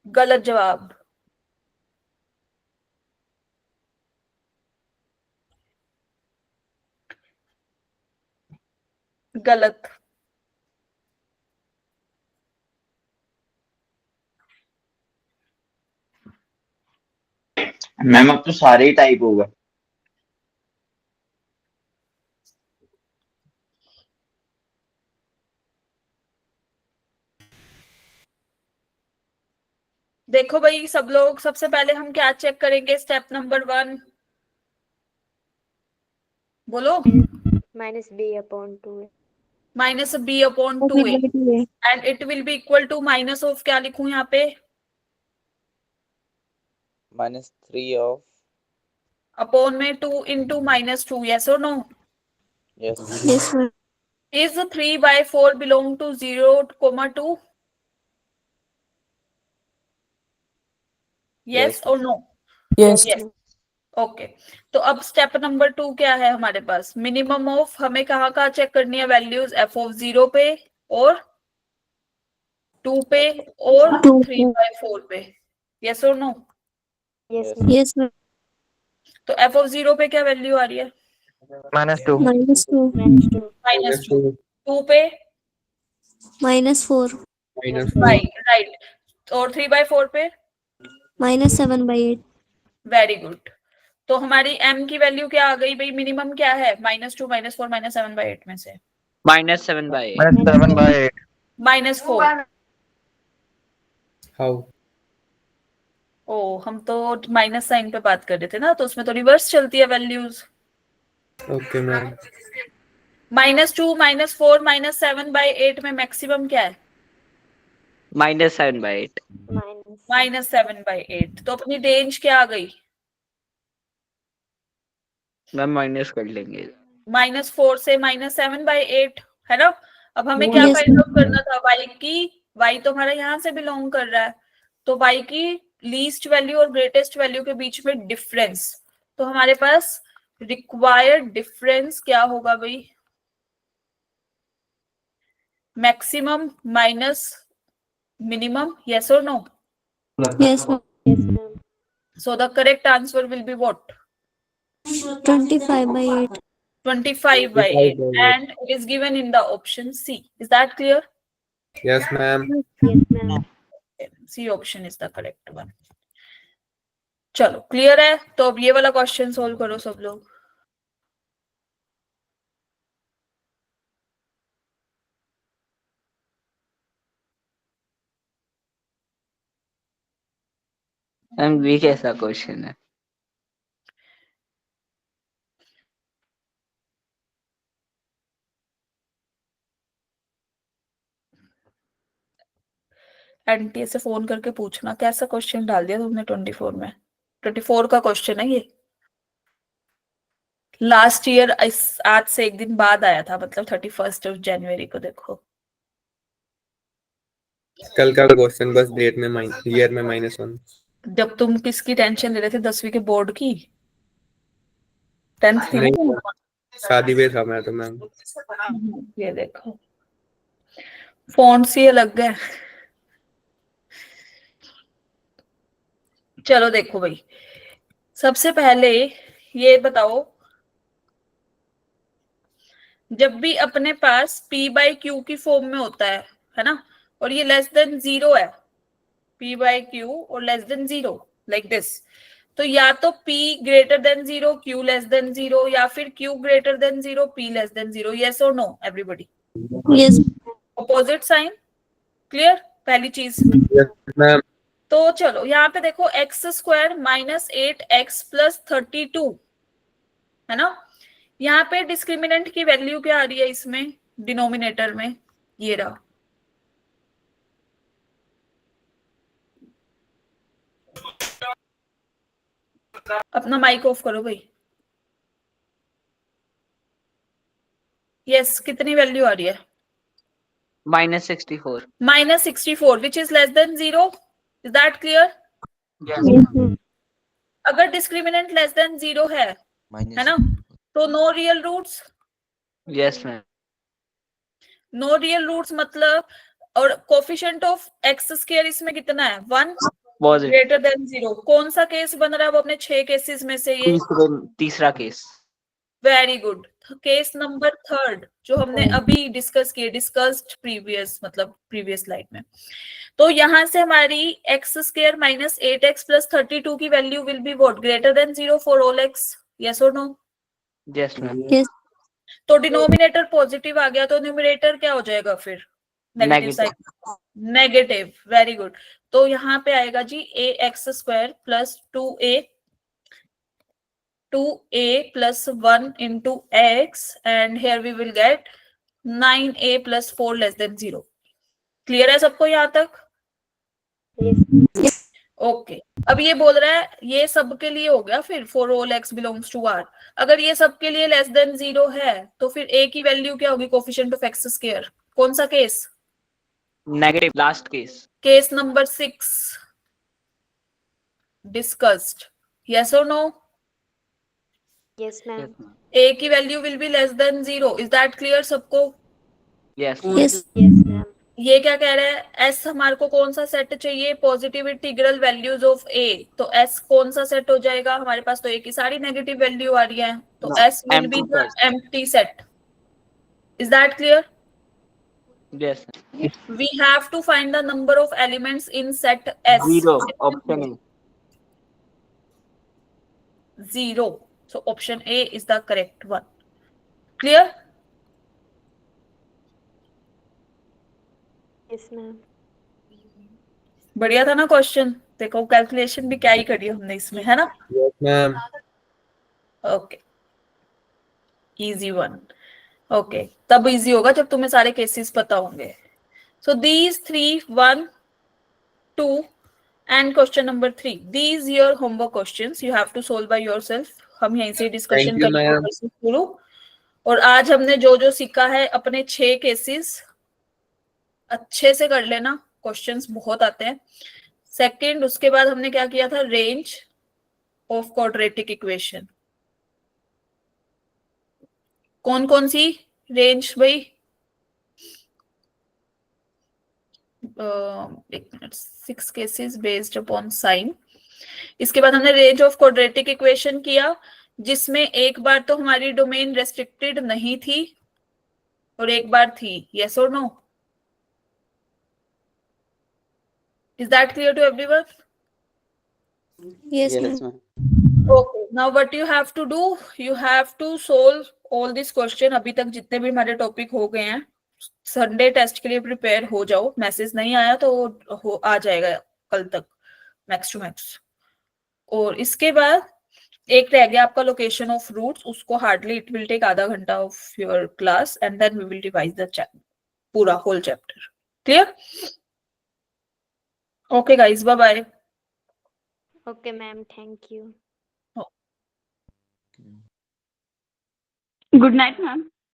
गलत जवाब। गलत। Ma'am अब तो सारे ही टाइप होगा। देखो भाई सब लोग, सबसे पहले हम क्या चेक करेंगे? स्टेप नंबर 1 बोलो। -b/2 minus b/2a and it will be equal to minus of, क्या लिखूं यहाँ पे? -3 ऑफ, अपॉन में 2 into -2, yes or no? Yes yes ma'am. Is 3/4 belong to 0, 2? Yes or no? Yes. Yes. Okay. तो अब step number 2 क्या है हमारे पास? मिनिमम ऑफ, हमें कहाँ कहाँ चेक करनी है वैल्यूज? f(0) पे और 2 पे और 3/4 पे, यस और no? Yes, yes ma'am. Yes ma'am. तो f(0) पे क्या वैल्यू आ रही है? -2 -2 -2। 2 पे -4 राइट, और 3/4 पे -7/8 वेरी गुड। तो हमारी m की वैल्यू क्या आ गई भाई? मिनिमम क्या है -2, -4, -7/8 में से? -7/8 7/8 -4। हाउ? ओ, हम तो माइनस साइन पे बात कर रहे थे ना, तो उसमें तो रिवर्स चलती है वैल्यूज। Okay ma'am. -2, -4, -7/8 में मैक्सिमम क्या है? -7/8 -7/8। तो अपनी रेंज क्या आ गई? मैम माइनस कर लेंगे। -4 से -7/8, है ना? अब हमें क्या Yes, फाइंड आउट करना था? y की, y तो हमारा यहाँ से बिलोंग कर रहा है, तो y की लीस्ट वैल्यू और ग्रेटेस्ट वैल्यू के बीच में डिफरेंस। तो हमारे पास रिक्वायर्ड डिफरेंस क्या होगा भाई? Maximum minus minimum, yes or no? yes ma'am. Yes, ma'am. So the correct answer will be what? 25/8 25/8, and it is given in the option C. Is that clear? Yes ma'am. Yes, ma'am. C option is the correct one. चलो clear है? तो अब ये वाला question solve करो सब लोग। Ma'am B कैसा क्वेश्चन है? एनटीए से फोन करके पूछना कैसा क्वेश्चन डाल दिया तुमने 24 में। 24 का क्वेश्चन है ये, लास्ट ईयर आज से एक दिन बाद आया था, मतलब 31 जनवरी को। देखो कल का क्वेश्चन बस डेट में ईयर में -1। जब तुम किसकी टेंशन ले रहे थे, 10वीं के बोर्ड की, 10th थी ना नहीं, तुम? शादी पे था मैं तो मैम। ये देखो फॉन्ट्स ही अलग है। चलो देखो भाई, सबसे पहले ये बताओ, जब भी अपने पास p बाई क्यू की फॉर्म में होता है ना, और ये लेस देन 0 है, p बाई क्यू और लेस देन 0 लाइक दिस, तो या तो p greater than 0 q less than 0, या फिर q greater than 0 p less than 0। Yes और no everybody? Yes opposite sign, clear? पहली चीज। मैम तो चलो यहाँ पे देखो x² माइनस 8x प्लस 32 है ना, यहाँ पे डिस्क्रिमिनेंट की वैल्यू क्या आ रही है इसमें, डिनोमिनेटर में? ये रहा। अपना माइक ऑफ करो भाई। यस, कितनी वैल्यू आ रही है? -64। -64 which is less than 0। Is that clear? अगर डिस्क्रिमिनेंट लेस देन 0 है ना, तो no real roots. Yes ma'am. No real roots मतलब, और कोफिशिएंट ऑफ x² इसमें कितना है? 1 पॉजिटिव। Greater than 0। कौन सा केस बन रहा है वो अपने 6 केसेस में से? ये तीसरा case. Very good. Case number 3 जो हमने अभी डिस्कस किए, डिस्कस्ड प्रीवियस, मतलब प्रीवियस स्लाइड में। तो यहां से हमारी x² माइनस 8x प्लस 32 की value will be what? Greater than 0 for all x। Yes और नो? Yes ma'am. यस तो डिनोमिनेटर पॉजिटिव आ गया, तो न्यूमरेटर क्या हो जाएगा फिर? Negative sign. Negative, very good. तो यहाँ पे आएगा जी ax² plus 2a plus 1 into x, and here we will get 9a plus 4 less than 0। Clear है सबको यहाँ तक? ओके अब ये बोल रहा है ये सब के लिए हो गया, फिर for all x belongs to r। अगर ये सब के लिए लेस देन 0 है तो फिर a की वैल्यू क्या होगी? Coefficient of x²। कौन सा case? Negative, last case. Case number 6 discussed. Yes और नो? Yes, ma'am. a की value will be less than 0। Is that clear सबको? यस। Yes Yes, ma'am. ये क्या कह रहा है? S हमारे को कौन सा सेट चाहिए? Positive integral values of A। तो S कौन सा सेट हो जाएगा? हमारे पास तो A की सारी नेगेटिव वैल्यू आ रही है, तो S will be the empty set. Is that clear? Yes. We have to find the number of elements in set S। 0 option A. 0। So option A is the correct one। Clear? Yes, ma'am. बढ़िया था ना question? देखो calculation भी क्या ही करी हमने इसमें, है ना? Yes ma'am. Okay, easy one. Okay, तब इजी होगा जब तुम्हें सारे केसेस पता होंगे। So these 3, 1, 2 and question number 3, these your homework questions you have to solve by yourself. हम यहीं से डिस्कशन Thank you, ma'am. करेंगे। और आज हमने जो जो सीखा है, अपने 6 केसेस अच्छे से कर लेना, क्वेश्चंस बहुत आते हैं। सेकंड, उसके बाद हमने क्या किया था? Range of quadratic equation. कौन कौन सी रेंज भाई? एक minute, 6 cases based upon sine. इसके बाद हमने रेंज ऑफ क्वाड्रेटिक इक्वेशन किया, जिसमें एक बार तो हमारी डोमेन रेस्ट्रिक्टेड नहीं थी और एक बार थी। यस और no? Is that clear to everyone? Yes Okay, now what you have to do, you have to solve all this question। अभी तक जितने भी हमारे टॉपिक हो गए हैं, संडे टेस्ट के लिए प्रिपेयर हो जाओ। मैसेज नहीं आया तो आ जाएगा कल तक, मैक्स टू मैक्स। और इसके बाद एक रह गया आपका लोकेशन ऑफ रूट्स, उसको हार्डली इट विल टेक आधा घंटा of your class and then we will revise the पूरा whole chapter. Clear? Okay guys, bye bye. Okay, ma'am. Thank you. Good night, ma'am.